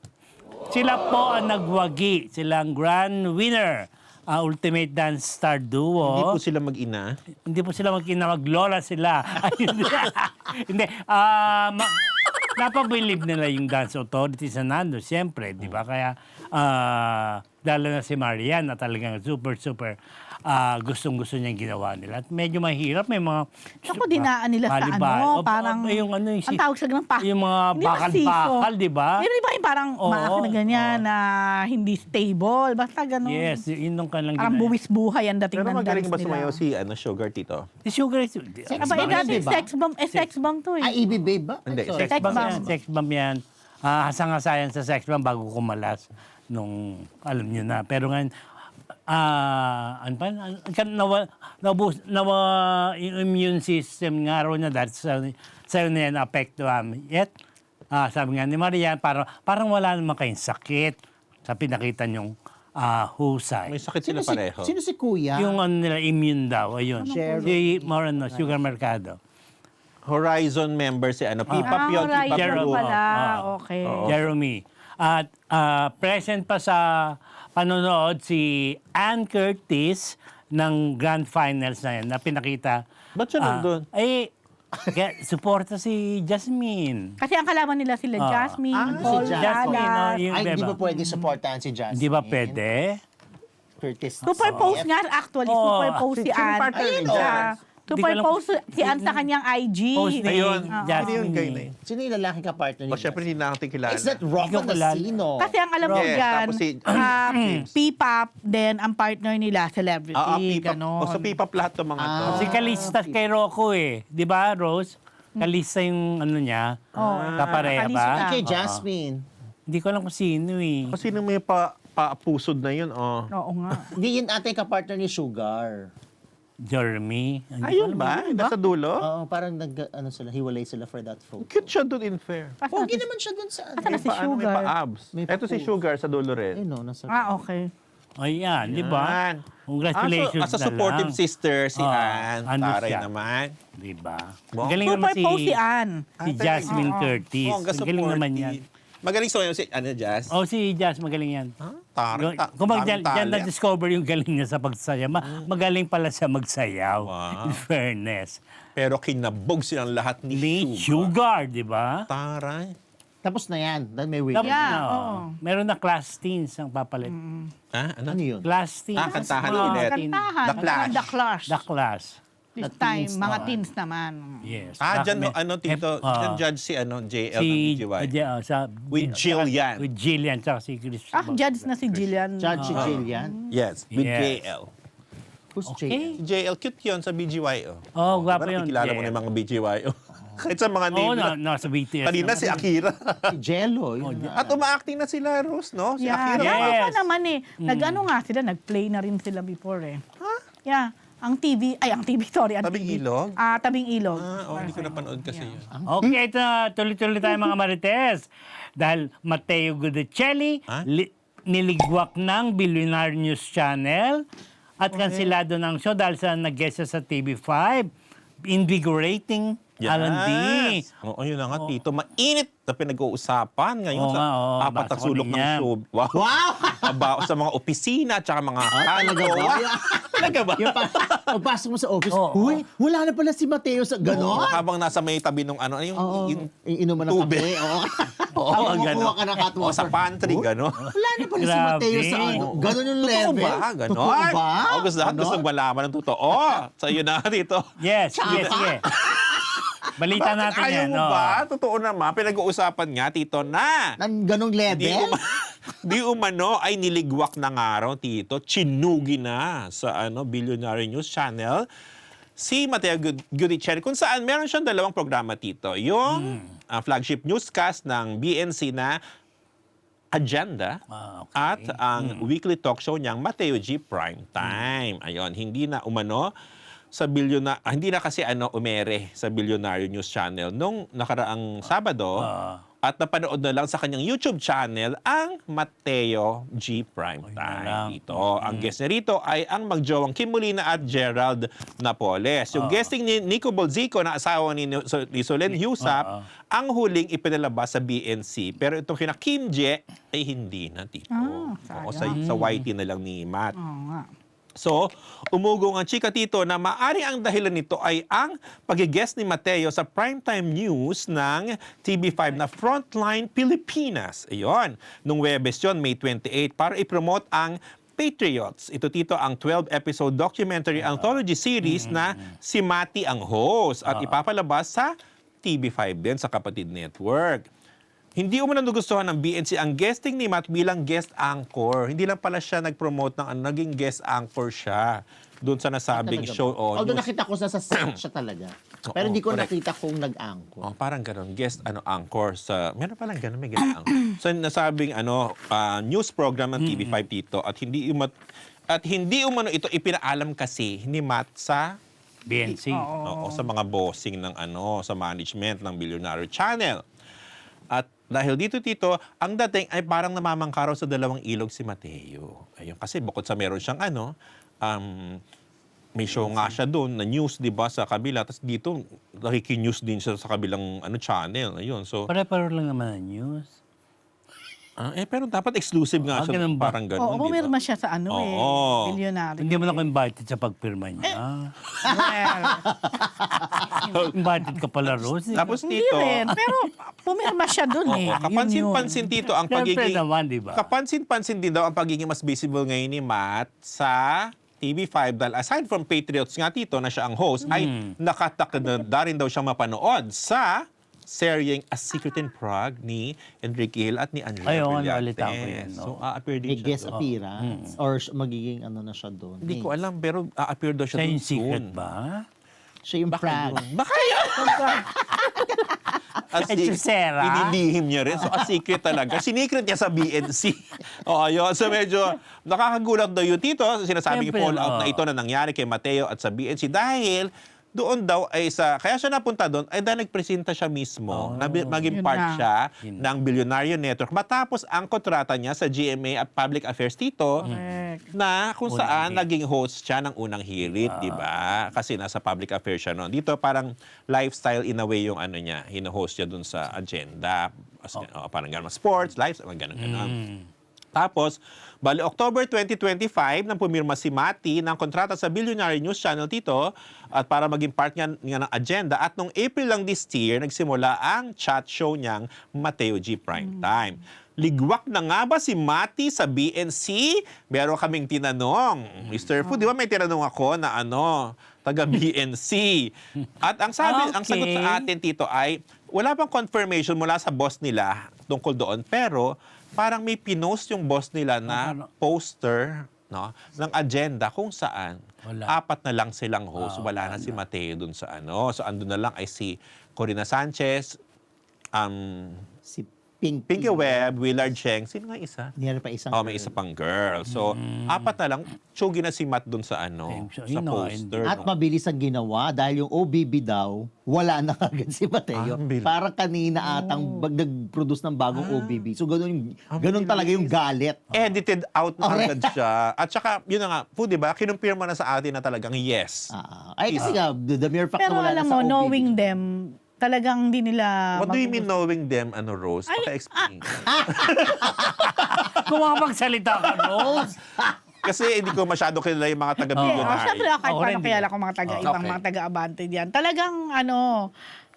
Sila po ang nagwagi, silang grand winner. Ultimate Dance Star Duo. Hindi po sila mag-ina. Hindi po sila mag-lola sila. Ayun. Hindi. Napabilib nila yung dance authority sa Nando, siyempre, di ba? Kaya, lalo na si Marian na talagang super gustong-gusto niyang ginawa nila. At medyo mahirap, may mga... Ako, dinaan nila sa Balibay. parang... yung ang tawag sa ganun pa. yung mga hindi ba bakal-bakal, di ba? Meron ba yung parang maako na ganyan na hindi stable? Basta ganun. Yes, yun nung kanilang Parang buwis-buhay ang dating Pero ng magaling dance ba nila. sumayaw si Sugar Tito? Si Sugar is... Aba, Bomb dati yun, diba? sex bomb to eh. Ay, EB Babe ba? Hindi, Sorry. Sex bomb. Sex bomb yan. Hasang-hasayan sa sex bomb bago kumalas nung alam niyo na. Pero ngayon, ano pa? Yung immune system nga raw niya dahil sa'yo na yan apektuhan. Yet, sabi nga ni Marian, parang wala naman kayong sakit sa pinakita niyong husay. May sakit sila pareho. Sino si Kuya? Yung ano nila, immune daw. Ayun. Cheryl. Si Morano, Sugar Mercado. Horizon member si Pipa Pion, Pipa Jerome. Blue. Okay. Jeremy. At present pa sa panonood si Ann Curtis ng Grand Finals na yan na pinakita. Ba't siya nandun? Suporta si Jasmine. Kasi ang kalaban nila sila Jasmine, si Paul, Jasmine, Lala. yung Ay, hindi diba? ba pwede supportahan si Jasmine? Di ba pwede? Curtis. Super post nga actually, Oo. super post si Sino Ann. partner ni Ayun Jas? siya. Hindi Super ko alam post si Ann sa kanyang IG. Post ni Ayun. Jasmine. Sino yun kayo na yun? Sino yung lalaki ka-partner O, niya? syempre hindi na natin kilala. Is that Rock Ikaw kilala. Sino? Kasi ang alam ko Yes, dyan, tapos si P-pop, then ang partner nila, celebrity, Pipa. ganon. O, sa Pipa lahat ng mga to. Si Kalista kay Rocco eh. Di ba, Rose? Kalista yung ano niya. Kapareha Kalista. ba? Kay Jasmine. Hindi ko alam kung sino eh. Kasi nung may paapusod na yun, oh. Oo nga. Hindi yun ate ka-partner ni Sugar. Jeremy. Hindi ko Ayun alam ba? Nasa dulo? Oo, parang hiwalay sila for that photo. Cute siya doon in fair. Pogi naman siya dun sa ano. Asan na si May Sugar? pa-abs. May Eto si pa-pose. Sugar sa dulo rin. Ayun no, nasa... Okay. Ayan, di ba? Yan. Congratulations As a na supportive lang. sister, si Ann. ano Taray siya? naman. Di ba? Wow. Galing Super naman post si Ann. si Jasmine Curtis. Oh, hanggang Galing naman supportive. yan. Magaling sumayaw si, Jazz? Oh, si Jas, magaling yan. Taray. Kung dyan talent. na-discover yung galing niya sa pagsayaw. Magaling pala siya magsayaw. Wow. In fairness. Pero kinabog silang lahat ni Ni Sugar, di ba? Taray. Tapos na yan. Dahil may winner. Tapos Yeah, na, oo. Meron na class teens ang papalit. Ha? Ano? Ano yun? Class teens. Kantahan Mga ulit. teen- Kantahan. The Clash. The Clash. The class. This The time, teens mga naman. teens naman. Yes. Dyan, Bakit- Tito, dyan judge si, JL ng BGY. With Jillian. With Jillian, tsaka si Chris. Judge na si Jillian. Judge si Jillian. Yes, with Yes. JL. Who's Okay. JL? Si JL, cute yun sa BGY. Oh, gwapo yun. Kilala mo na yung mga BGY. Kahit sa mga Oo, name nila. nasa BTS. Kanina si Akira. Si Jello. Yun na. At uma-acting na sila, Rose, no? Si Yeah, Akira. Yes. yeah, pa naman eh. Nag-ano nga sila, nag-play na rin sila before eh. Yeah. Ang TV, sorry. Ang Tabing TV. Ilog? Tabing Ilog. Hindi ko napanood kasi yun. Okay, ito na. Tuloy-tuloy tayo mga Marites. Dahil Matteo Gudicelli, Ha? niligwak ng Billionaire News Channel at kansilado ng show dahil sa nag-guest siya sa TV5. Invigorating Alan D. Oo, yun na nga, Tito. Mainit na pinag-uusapan ngayon Oo sa nga, oo. apat na Basa ko sulok din ng yan. show. Wow! About sa mga opisina tsaka mga Talaga ba? Talaga ba? Yung pagpasok mo sa office, Oo. huy, wala na pala si Mateo sa Oo, gano'n. habang nasa may tabi ng ano, yung Inuman ng tubig. kape. Oo. Oo, Habang gano'n. kumukuha ka ng hot O, water. sa pantry, gano'n. Wala na pala si Grabe. Mateo sa ano. Gano'n yung Totoo level. ba? Gano'n? Totoo ba? O, gusto lahat gusto malaman ng totoo. So, yun na, Tito. Yes, sige. Balita natin Ayaw yan. mo ba? Totoo naman. Pinag-uusapan nga, Tito, na. Nang ganong level? Di umano ay niligwak na nga raw, Tito. Chinugi na sa Billionaire News Channel si Mateo Gudicelli, kung saan meron siyang dalawang programa, Tito. Yung flagship newscast ng BNC na Agenda at ang weekly talk show niyang Mateo G Prime Time. Ayun, hindi na umano sa hindi na kasi umere sa Billionaire News Channel nung nakaraang Sabado at napanood na lang sa kanyang YouTube channel ang Mateo G Prime Time. Ito, ang guest niya rito ay ang magjowang Kim Molina at Gerald Napoles. Yung guesting ni Nico Bolzico na asawa ni Solen Husap ang huling ipinalabas sa BNC. Pero itong kina Kim Je ay hindi na, Tito. Oo, sa YT na lang ni Matt. Oo nga. So, umugong ang chika tito na maaari ang dahilan nito ay ang pag-guest ni Mateo sa primetime news ng TV5 na Frontline Pilipinas. Ayun, nung Webes yun, May 28, para i-promote ang Patriots. Ito tito ang 12-episode documentary anthology series na si Mati ang host at ipapalabas sa TV5 din sa Kapatid Network. Hindi umano nagustuhan ng BNC ang guesting ni Matt bilang guest anchor. Hindi lang pala siya nag-promote ng naging guest anchor siya doon sa nasabing Talaga show. ba? Although nakita ko sa set siya talaga. Pero hindi ko correct. nakita kung nag-angko. Oh, parang ganun, guest anchor sa meron palang ganun, may guest anchor. So nasabing news program ng TV5 dito at hindi umano ito ipinaalam kasi ni Matt sa BNC. sa mga bossing ng sa management ng Billionaire Channel. At dahil dito, ang dating ay parang namamangkaraw sa dalawang ilog si Mateo. Ayun, kasi bukod sa meron siyang may show nga siya doon na news, di ba, sa kabila. Tapos dito, nakikinews din siya sa kabilang channel. Ayun, so... Pare-pare lang naman ang news. pero dapat exclusive nga siya. ganun ba? Parang ganun, Oo, di ba? pumirma siya sa Oo. Billionaire. Hindi mo na ako invited sa pagpirma niya. Well, Invited ka pala, Rose. Tapos hindi dito... rin. Pero pumirma siya dun Oo, eh. kapansin-pansin dito ang Siyempre pagiging... naman, di ba? Kapansin-pansin din daw ang pagiging mas visible ngayon ni Matt sa TV5 dahil aside from Patriots nga tito na siya ang host, ay nakatakda rin daw siyang mapanood sa seryeng A Secret in Prague ni Enrique Hill at ni Andrea Ay, oo, Brillantes. naalita ko yan, no? So, a-appear din May siya guest doon. appearance? Or magiging na siya doon? Hindi ko alam, pero a-appear daw siya Siya doon yung secret soon. ba? Siya yung Baka Prague. yun. Baka yun. Hechicera. Inilihim niya rin. So, a secret talaga. Sinikret niya sa BNC. O, ayun. So, medyo nakakagulat daw yun dito. Sinasabing Siyempre, fallout na ito na nangyari kay Mateo at sa BNC dahil doon daw ay kaya siya napunta doon ay dahil nagpresenta siya mismo na maging Yun part na. siya ng Billionaire Network matapos ang kontrata niya sa GMA at Public Affairs dito na kung saan naging host siya ng unang hirit, di ba? Kasi nasa Public Affairs siya noon. Dito parang lifestyle in a way yung niya, hino-host niya doon sa agenda. Parang gano'n, sports, lifestyle, gano'n. Tapos, bali October 2025 nang pumirma si Mati ng kontrata sa Billionaire News Channel dito at para maging part nga ng agenda at nung April lang this year nagsimula ang chat show niyang Mateo G Primetime. Ligwak na nga ba si Mati sa BNC? Meron kaming tinanong. Mr. Fu, di ba may tinanong ako na taga BNC? At ang ang sagot sa atin tito ay wala pang confirmation mula sa boss nila tungkol doon pero parang may pinost yung boss nila na poster ng agenda kung saan apat na lang silang host. Wala na si Mateo dun sa So, andun na lang ay si Corina Sanchez, Si Pink. Pinky Webb, Willard Cheng. Sino nga isa? Meron pa isang May isa pang girl. So, apat na lang. Tsugi na si Matt dun sa sa poster. At mabilis ang ginawa dahil yung OBB daw, wala na kagad si Mateo. Ang bilis. Parang kanina atang nag-produce ng bagong OBB. So ganun talaga yung galit. Edited out na Correct. agad siya. At saka, yun na nga, di ba, kinumpirma na sa atin na talagang yes. Ay kasi nga, the mere fact pero na wala alam na sa mo, OBB. knowing them, talagang hindi nila... What do you mean knowing them, Rose? Paka-explain. Kung makapagsalita ka, Rose. Kasi hindi ko masyado kilala yung mga Yeah, taga-billionaire. syempre kahit Ako rin, paano di kaya ba? ako mga ibang Okay. mga taga-abante diyan. Talagang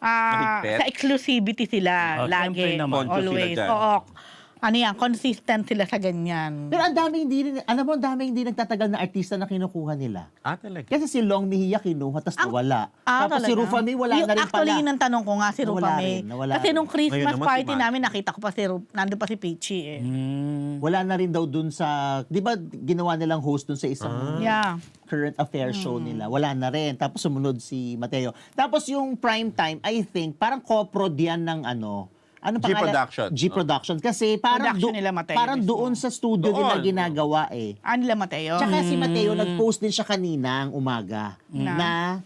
Mahigpit? sa exclusivity sila Siyempre lagi, naman. Conscious sila always. dyan. Oo. Consistent sila sa ganyan. Pero ang dami hindi rin, alam mo, ang dami hindi nagtatagal na artista na kinukuha nila. Talaga. Kasi si Long Mejia kinuha, tapos nawala. Tapos si talaga? Rufa May wala na rin Actually, pala. yun ang tanong ko nga si Rufa Nawala May. rin, nawala Kasi rin. nung Christmas Ngayon naman si party Matt. namin, nakita ko pa nandun pa si Peachy eh. Wala na rin daw dun sa, di ba ginawa nilang host dun sa isang Yeah. current affair show nila. Wala na rin. Tapos sumunod si Mateo. Tapos yung prime time, I think, parang co-prod yan ng ano G pangalan? Productions. G Productions. Kasi parang, Production nila, Mateo parang mismo. doon sa studio Doon. nila ginagawa eh. Nila Mateo. Tsaka si Mateo, nag-post din siya kanina ang umaga na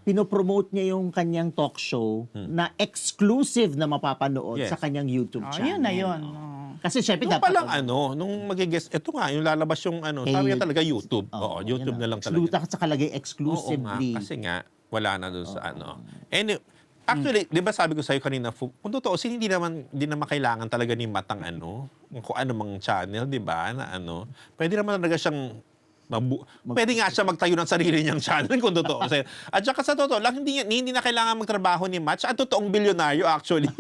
pinopromote niya yung kanyang talk show na exclusive na mapapanood Yes. sa kanyang YouTube channel. Yun na yun. Oh. Kasi syempre Nung dapat... palang nung magigest, ito nga, yung lalabas yung sabi nga talaga YouTube. Oo, YouTube na lang talaga. Sa kalagay Oo nga, exclusively. kasi nga, wala na dun sa Actually, di ba sabi ko sa'yo kanina, kung totoo, hindi naman kailangan talaga ni Matang kung ano mang channel, di ba, na pwede naman talaga siyang Pwede nga siya magtayo ng sarili niyang channel kung totoo. At saka sa totoo lang, hindi na kailangan magtrabaho ni Matt. Siya ang totoong bilyonaryo actually.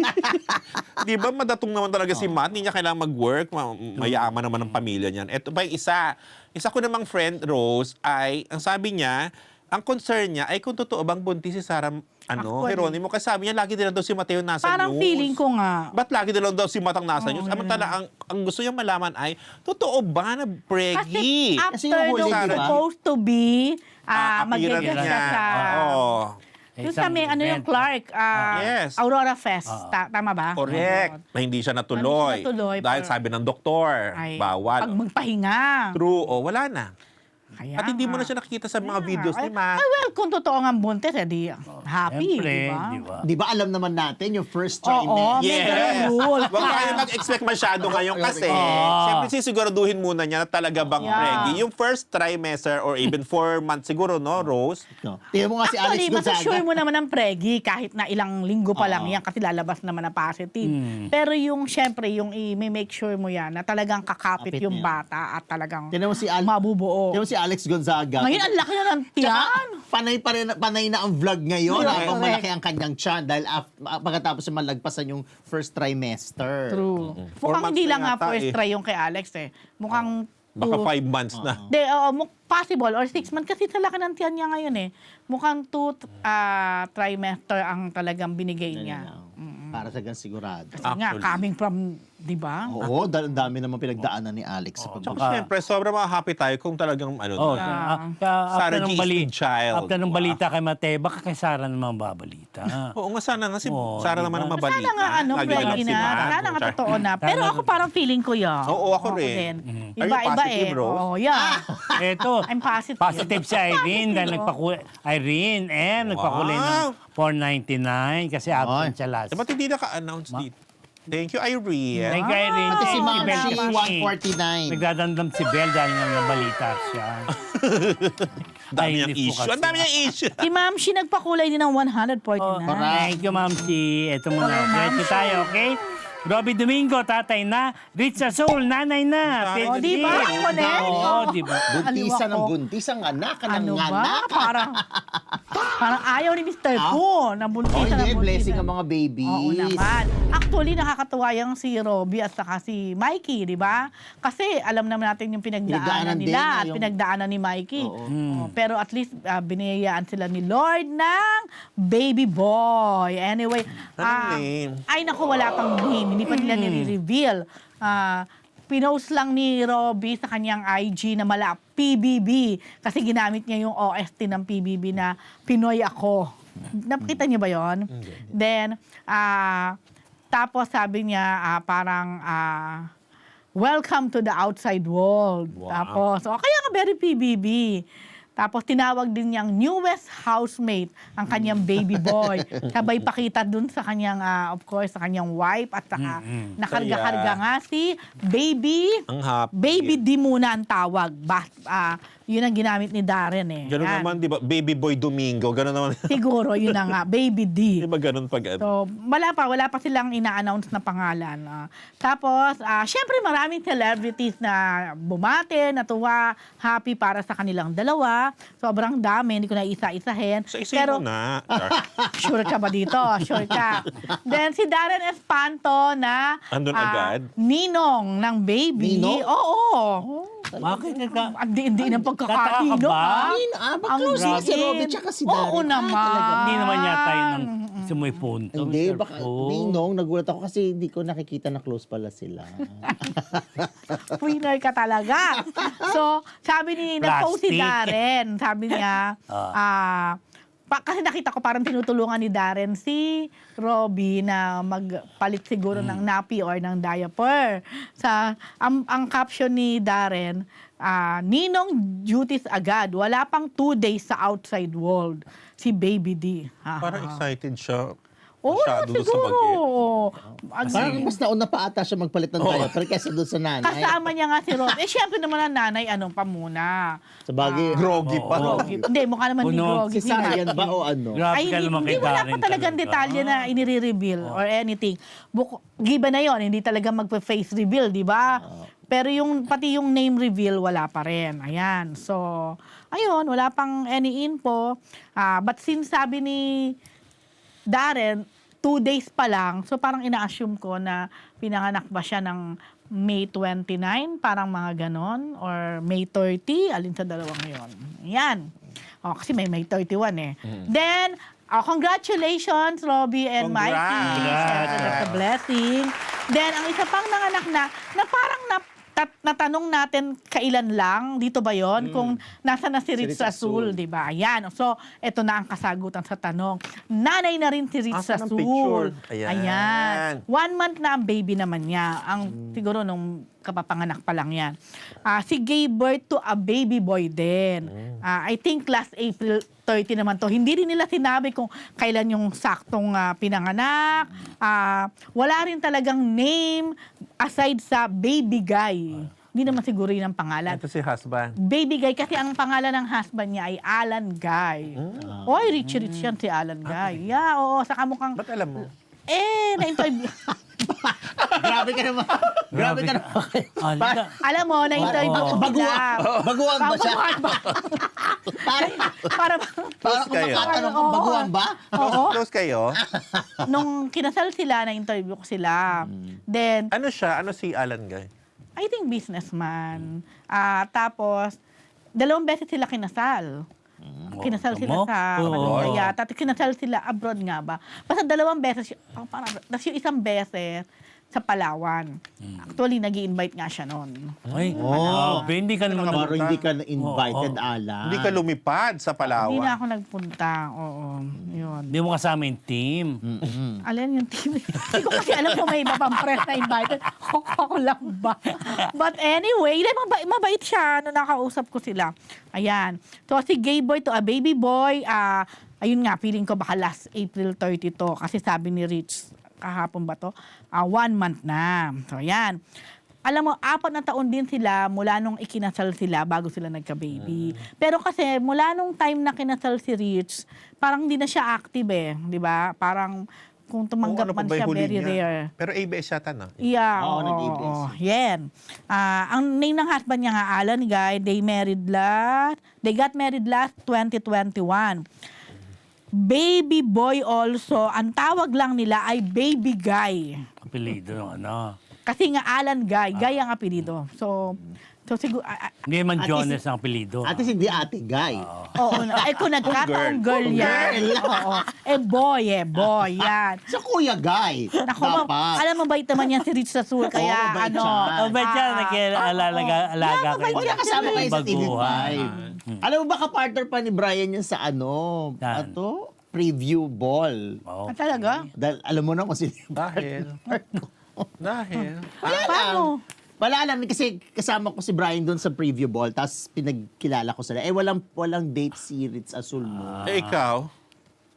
Di ba? Madatong naman talaga si Matt. Hindi niya kailangan mag-work. Mayaman naman ang pamilya niyan. Ito pa yung isa. Isa ko namang friend, Rose, ay, ang sabi niya, ang concern niya ay kung totoo bang buntis si Sarah Actually. Geronimo. Kasi sabi niya, lagi din daw si Mateo nasa Parang news. feeling ko nga. Ba't lagi din daw si Matang nasa news? Oo, Samantala, ang gusto niya malaman ay, totoo ba na preggy? Kasi Kasi after yung huli, nung di ba? supposed to be, Appearance mag-guest niya. siya sa... Oo. Doon sa may, ano yung Clark, Yes. Aurora Fest. Tama ba? Correct. Na hindi siya natuloy. Hindi siya natuloy, Dahil pero- sabi ng doktor, Ay, bawal. Pag magpahinga. True. O, wala na. Kaya At hindi mo na nga. siya nakikita sa mga Kaya videos nga. ni Matt. Ay, well, kung totoo nga buntis, di happy, Siyempre, di ba? di ba? Di ba alam naman natin yung first Oo, trimester? may Yes. ganun rule. Huwag kayo mag-expect masyado ngayon kasi Oo. siyempre sisiguraduhin muna niya na talaga bang Yeah. preggy. Yung first trimester or even 4 months siguro, no, Rose? No. Tingnan mo nga si Alex Actually, Gonzaga. masasure mo naman ang preggy kahit na ilang linggo pa lang yan kasi lalabas naman na positive. Pero yung, syempre, yung i-make sure mo yan na talagang kakapit Kapit yung niya. bata at talagang Tingnan mo si mabubuo. Tingnan mo si Alex Gonzaga. Ngayon, ang laki na ng tiyan. Panay na ang vlog ngayon Correct. habang malaki ang kanyang tiyan dahil pagkatapos na malagpasan yung first trimester. True. 4 Mukhang months hindi na lang nga yata first eh. try yung kay Alex eh. Mukhang Baka two- 5 months na. possible or 6 months kasi sa laki ng tiyan niya ngayon eh. Mukhang 2 trimester ang talagang binigay niya. Para sa gan sigurado. Kasi nga, Actually. coming from, di ba? Oo, dami naman pinagdaanan ni Alex sa Tsaka Baka- siyempre, sobrang happy tayo kung talagang Oh, Sarah G is the child. after ng balita kay Mate, baka kay Sarah naman babalita. Oo nga, sana nga si Oo, Sarah di naman ba? ang mabalita. Sana nga, Lagi preggy lang si na. Matt. Sana nga totoo na. Pero Sana- ako parang feeling ko yan. Oo, ako rin. Are you Iba-iba positive, eh. Rose? Oo, yeah. Eto, I'm positive. positive si Irene dahil Positive, nagpakulay. Irene, nagpakulay ng $499 kasi absent siya last. Ba't hindi naka-announce dito? Thank you, Irene. Thank you, Irene. Pati si Si Ma'am Bel G, kasi 149. nagdadamdam si Bel dahil nga nabalita siya. Dami Ay, niyang hindi po issue. kasi. Ang dami niyang issue. Si Ma'am, she nagpakulay din ng 149. Thank you, Ma'am C. Ito muna. Ma'am Diretso tayo, okay? Robbie Domingo, tatay na. Rich Azul, nanay na. Oh, di ba? Connect? Oo, di ba? Buntisan ng Aliw ako. buntis ang anak ng Ano ba? anak. Parang ayaw ni Mr. Ko na Oh, buntisan hindi, ng blessing buntisan. ang mga babies. Oo naman. Actually, nakakatuwa yung si Robbie at saka si Mikey, di ba? Kasi alam naman natin yung pinagdaanan Pinagdaanan din nila na at yung- pinagdaanan ni Mikey. Oo. Oh, pero at least biniyayaan sila ni Lord ng baby boy. Anyway, Anong name? ay naku, wala pang name. Hindi pa nila nire-reveal. Pinost lang ni Robbie sa kanyang IG na mala PBB kasi ginamit niya yung OST ng PBB na Pinoy Ako. Nakita niyo ba yon? Then, tapos sabi niya parang welcome to the outside world. Tapos, kaya nga very PBB. Tapos tinawag din niyang newest housemate ang kanyang baby boy. Sabay pakita dun sa kanyang, of course, sa kanyang wife at saka nakarga-karga nga si baby. Ang happy. Baby D muna ang tawag. Yun ang ginamit ni Darren eh. Ganun Yan. naman, di ba? Baby Boy Domingo. Ganun naman. Siguro, yun na nga. Baby D. Di ba ganun pag ano? So, wala pa silang ina-announce na pangalan. Tapos, syempre maraming celebrities na bumate, natuwa, happy para sa kanilang dalawa. Sobrang dami, hindi ko na isa-isahin. Sa isa mo na. Sure ka ba dito? Sure ka. Then, si Darren Espanto na Andun agad? ninong ng baby. Ninong? Oo. Bakit ka? Hindi ng Tataka pagkakatino. ka ba? Close na si Robby tsaka si Darren. Oo naman. Hindi naman yata yun ang sumuy punto. Hindi, Mr. baka, Fu. Ninong, nagulat ako kasi hindi ko nakikita na close pala sila. Winner ka talaga. So, sabi ni, nag-post si Plastic. Darren, sabi niya, kasi nakita ko parang tinutulungan ni Darren si Robbie na magpalit siguro ng nappy or ng diaper. Ang caption ni Darren, ninong duties agad, wala pang 2 days sa outside world, si Baby D. Parang excited siya. Oo, Masyado doon sa siguro. bagay. Parang mas nauna pa ata siya magpalit ng diaper kaysa doon sa nanay. Kasama niya nga si Rob. Siyempre naman ang nanay, ano pa muna. Sa bagay, Groggy pa. Groggy. Hindi, mukha naman ni Puno. Groggy. si Sayan ba o ano? Grabe Ay, ka naman hindi kay wala Darren pa talagang talaga. detalye na inire-reveal or anything. Giba na yon, hindi talaga magpa-face reveal, di ba? Pero pati yung name reveal, wala pa rin. Ayan. So, ayun, wala pang any info. But since sabi ni Darren, 2 days pa lang, so parang ina-assume ko na pinanganak ba siya ng May 29, parang mga ganon, or May 30, alin sa dalawang yon. Ayan. Kasi may May 31 eh. Then, congratulations, Robbie and Mikey. Congrats. That's a blessing. Then, ang isa pang nanganak na parang natanong natin kailan lang, dito ba yon kung nasa na si Rich Rich Azul, Azul. di ba? Ayan. So, eto na ang kasagutan sa tanong. Nanay na rin si Rich Asan ang Azul. picture? Ayan. 1 month na ang baby naman niya. Ang siguro nung kapapanganak pa lang yan. She gave birth to a baby boy din. I think last April 30 naman to. Hindi rin nila sinabi kung kailan yung saktong pinanganak. Wala rin talagang name aside sa baby guy. Hindi naman siguro yun ang pangalan. Ito si husband. Baby Guy, kasi ang pangalan ng husband niya ay Alan Guy. Oy, rich yan si Alan Guy. Yeah, oo, sa kamukhang... Ba't alam mo? Na-interview. Grabe ka naman. Grabe ka naman. Alam mo, na-interview ko sila. Baguhan ba siya? Baguhan ba? Para Close kayo? Makatanong kung Oo. baguhan ba? Close kayo? nung kinasal sila, na-interview ko sila. Then, Ano siya? Ano si Alan Guy? I think businessman. Tapos, 2 beses sila kinasal. Kinasal sila Mo? sa Oo. Malaya. Tapos kinasal sila abroad nga ba? Basta 2 beses. Tapos yung isang beses sa Palawan. Actually, nag-i-invite nga siya noon. Ay, Oh. hindi ka naman Pero napunta. hindi ka na-invited, Oo. Alan. Hindi ka lumipad sa Palawan. Hindi na ako nagpunta. Oo. Yun. Hindi mo kasama yung team. Alin yung team? Hindi ko kasi alam kung may iba pang press na invited. Ako lang ba? But anyway, mabait siya nung nakausap ko sila. Ayan. So, si gave birth to a baby boy. Ayun nga, feeling ko baka last April 30 to. Kasi sabi ni Rich, kahapon ba to? 1 month na. So, ayan. Alam mo, 4 na taon din sila mula nung ikinasal sila bago sila nagka-baby. Pero kasi mula nung time na kinasal si Rich, parang hindi na siya active eh. Di ba? Parang kung tumanggap Ano pa man ba siya, yung huli very niya? rare. Pero ABS yata na. Yeah, Oo, oo, nag-ABS. oo. Yan. Ang name ng husband niya nga, Alan Guy, they got married last 2021. Baby boy also, ang tawag lang nila ay Baby Guy. Apelido ng ano. Kasi nga Alan Guy, Guy ang apelido. So siguro, Hindi man At Jones least- ang apelido. At least hindi ate Guy. oo, kung nagkataong girl yan. Oo. Boy, yan. Sa Kuya Guy. Naku, Dapat. alam mo, bait naman yan si Rich Azul, kaya mabait ano. siya. Oh, ba't siya nag-alaga Yeah, mabait O, siya. nakasama kayo sa TV5. Baguhan. Alam mo ba, ka-partner pa ni Brian yan sa Saan? preview ball. Oh. Talaga? Dahil alam mo na kung sino yung Dahil. Dahil. Paano? Wala lang, kasi kasama ko si Brian doon sa preview ball, tapos pinagkilala ko sila. Walang date si Rich Azul mo. Eh, ikaw?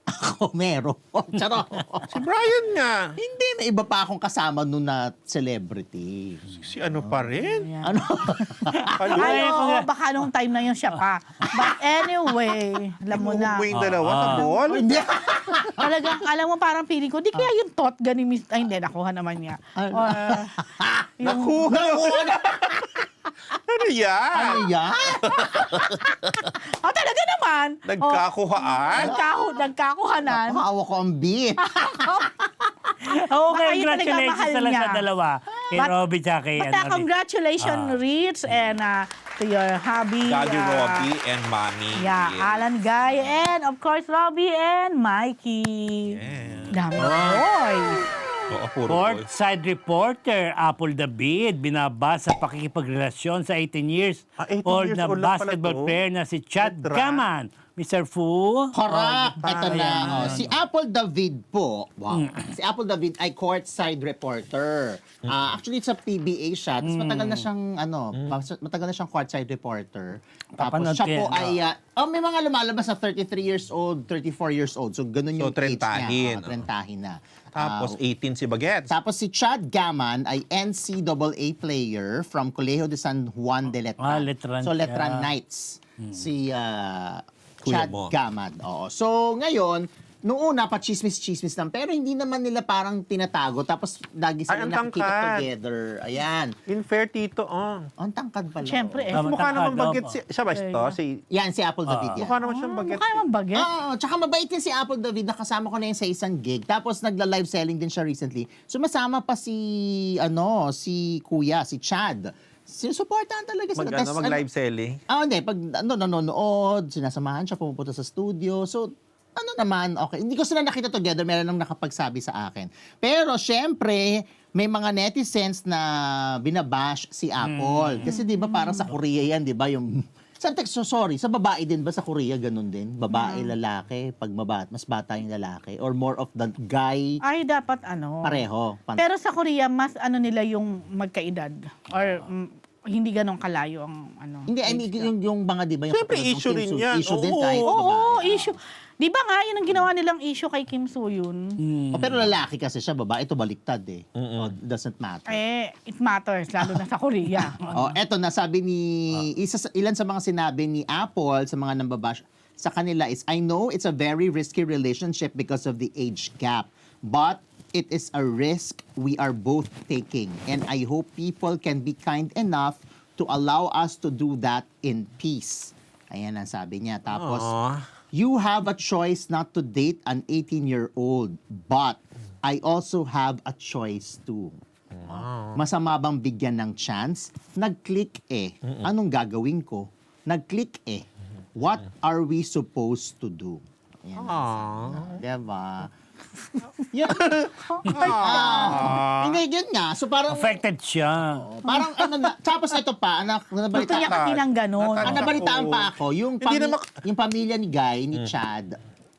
Ako, meron. Charo. Si Brian nga. Hindi, may iba pa akong kasama noon na celebrity. Si ano pa rin? Ano? Ay, oo, baka nung time na yun siya pa. But anyway, alam mo na. Umuwi yung dalawa sa ball? Hindi. Talagang, alam mo, parang feeling ko, di kaya yung tot gani Miss... Ay, hindi, nakuha naman niya. Or, yung, Nakuha. Ano yan? Ano yan? talaga naman. Nagkakuhaan? Nagkakuhanan. Makawa ko ang beat. Okay, Baka yun talaga congratulations mahal talaga niya. sa dalawa. Kay But- Robbie tsaka kay Basta ano, congratulations, Rich, and to your hubby. Daddy Robbie and Mommy. Yeah, Alan Guy, and of course, Robbie and Mikey. Yeah. Dami boys. Oo, puro boy. Courtside reporter, Apple David, binabasa pakikipagrelasyon sa 18 years 18 old years na old lang pala basketball to. player na si Chad Nag-draft. Gaman. Mr. Fu. Correct. Oh, Ito na. ayan. Oh. Si Apple David po. Wow. Si Apple David ay courtside reporter. Actually, sa PBA siya. Tapos matagal na siyang, matagal na siyang courtside reporter. Tapos Papanood siya ko po yan, ay, may mga lumalabas na 33 years old, 34 years old. So, ganun yung So, age trentahin. niya. Trentahin na. Tapos 18 si Bagets. Tapos si Chad Gaman ay NCAA player from Colegio de San Juan de Letran. Letran So, Letran siya. Knights. Si Kuya Chad mo. Gaman. Oo. So, ngayon, Noong una, pa-chismis-chismis lang. Pero hindi naman nila parang tinatago. Tapos lagi sila Ay, ang nakikita tangkad. together. Ayan. In fair, Tito, Ang tangkad pala. Siyempre, eh. Tama. Mukha naman Tangkad, bagit opo. siya ba ito? Yan, si Apple David yan. Mukha naman siyang bagit. Mukha naman bagay. Tsaka mabait yan si Apple David. Nakasama ko na yun sa isang gig. Tapos nagla-live selling din siya recently. Sumasama pa si Kuya, si Chad. Sinusuportahan talaga sila. Tas, Mag-live selling? hindi. Pag nanonood, sinasamahan siya, pumupunta sa studio. So, naman, okay. Hindi ko sila nakita together, meron lang nakapagsabi sa akin. Pero, syempre, may mga netizens na binabash si Apple. Kasi di ba parang sa Korea yan, di ba? Sa babae din ba sa Korea ganun din? Babae, lalaki, pag mas bata yung lalaki? Or more of the guy, Ay, dapat pareho? Pero sa Korea, mas nila yung magkaedad. Or hindi ganun kalayo ang Hindi, I mean, yung mga di ba? Yung Siyempre, katulad ng issue Kim rin Soo- yan. Issue din Oo. kahit Oo, babae. issue. Di ba nga, yun ang ginawa nilang issue kay Kim Soo Hyun. Pero lalaki kasi siya, babae. Ito baliktad eh. Doesn't matter. It matters, lalo na sa Korea. Eto na sabi ni ilan sa mga sinabi ni Apple sa mga nambabash sa kanila is, I know it's a very risky relationship because of the age gap, but it is a risk we are both taking, and I hope people can be kind enough to allow us to do that in peace. Ayan ang sabi niya. Tapos, you have a choice not to date an 18-year-old, but I also have a choice too. Masama bang bigyan ng chance? Nag-click eh. Anong gagawin ko? Nag-click eh. What are we supposed to do? Ayan. Diba? Yun. Hindi, yun nga. So parang, Affected siya. tapos ito pa, Gusto nabalita, niya kasi ng ganun. nabalitaan pa ako, yung, Hindi naman- yung pamilya ni Guy, ni Chad,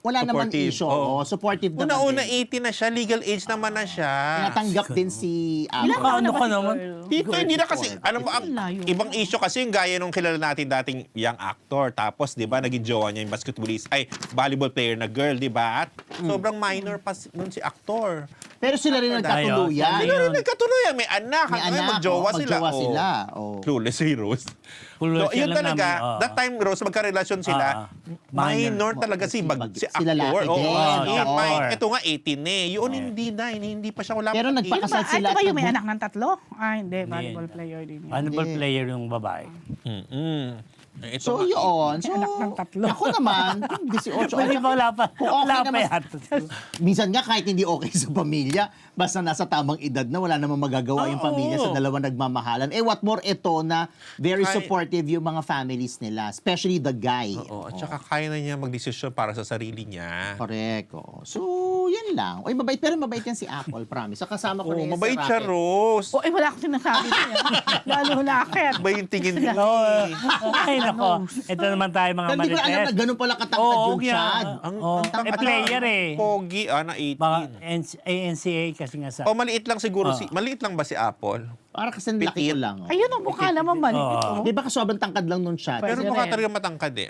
wala naman Supportive. issue. Oo. Supportive naman Una-una, din. 18 na siya. Legal age naman na siya. Tinatanggap din si Ilang Apple. taon na Ano ba ka si naman? girl? Dito, hindi na kasi, alam mo, Ang layo. ibang issue kasi yung gaya nung kilala natin dating young actor. Tapos, di ba, naging jowa niya yung basketballist, volleyball player na girl, di ba? At sobrang minor pa nun si actor. Pero sila rin nagkatuluyan. Ayun. Ano rin nagkatuloyan? May anak. May Hanggang anak, magjowa oo, sila. magjowa oh. sila, oh. Clueless si Rose. Clueless So, yun yan lang talaga, namin, oo. that time, Rose, magkarelasyon sila, minor talaga si Si actor. lalaki Oo, din. hindi, Oo. Ito nga, 18 eh. Yun, hindi pa siya, wala Pero pa. nagpakasal Ito sila. ba yung may at anak ng tatlo? Hindi, volleyball player din yun. Volleyball Hindi. player yung babae. Ito So, nga, yun. So, Anak ng tatlo. ako naman, 18. Pwede ba wala pa? Kung okay Wala pa naman- yata. Minsan nga kahit hindi okay sa pamilya, basta nasa tamang edad na, wala namang magagawa yung Oo. pamilya sa dalawang nagmamahalan. What more ito na very Kaya- supportive yung mga families nila, especially the guy. Oo, at saka kaya na niya magdesisyon para sa sarili niya. Correct. Oo. So, yan lang. Oy, mabait. Pero mabait yan si Apple, promise. Sa kasama ko na Oo, yan mabait sa siya, Rocket. Rose. Wala akong sinasabi niya. Lalo lakit. Ba yung tingin niya? Oo. Ay, nako. Ito naman tayo mga Pero hindi ko alam na marites. ganun pala katangkad Oo, yung yan. Chad. Eh, player eh. Pogi, na 18. Mga ANCA kasi nga sa... O maliit lang siguro maliit lang ba si Apple? Para kasi laki ko Petit. lang. Oh. Ayun ang mukha naman maliit. Oo. Oh. Di ba sobrang tangkad lang nung Chad? Pero Pwede mukha rin. talaga matangkad eh.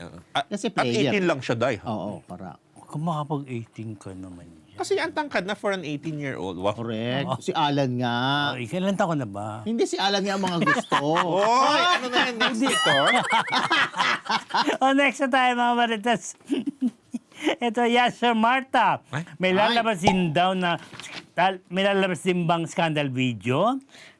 Kasi At player. 18 lang siya, Day. Oo, para. Kung makapag-18 ka naman yan. Kasi ang tangkad na for an 18-year-old. Wow. Correct. Si Alan nga. Oh, ilan taon na ba? Hindi si Alan nga ang mga gusto. Oy, ano na yan next dito? Next na tayo mga marites. Ito, Yasser Marta. Ay? May lalabasin daw na may lalabas din bang scandal video?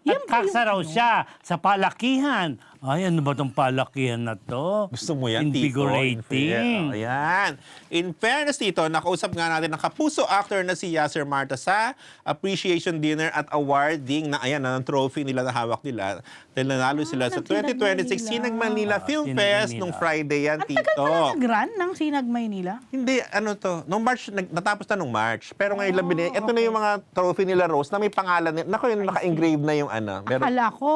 At kaksa raw siya sa palakihan. Ay, ano ba tong palakihan na to? Gusto mo yan, Tito? Invigorating. Ayan. In fairness, Tito, nakausap nga natin ng kapuso actor na si Yasser Marta sa appreciation dinner at awarding na, ayan, ng trophy nila na hawak nila. Dahil nanalo sila sa 2026 Sinag Manila Film Sinag Fest Manila. nung Friday yan, Ang tagal Tito. pala nag-run ng Sinag Maynila. Hindi, ano to, nung March, natapos na nung March. Pero ngayon lang ito na yung mga trophy nila, Rose, na may pangalan. Naku, yung naka-engrave na yung ano. Meron, Akala ko,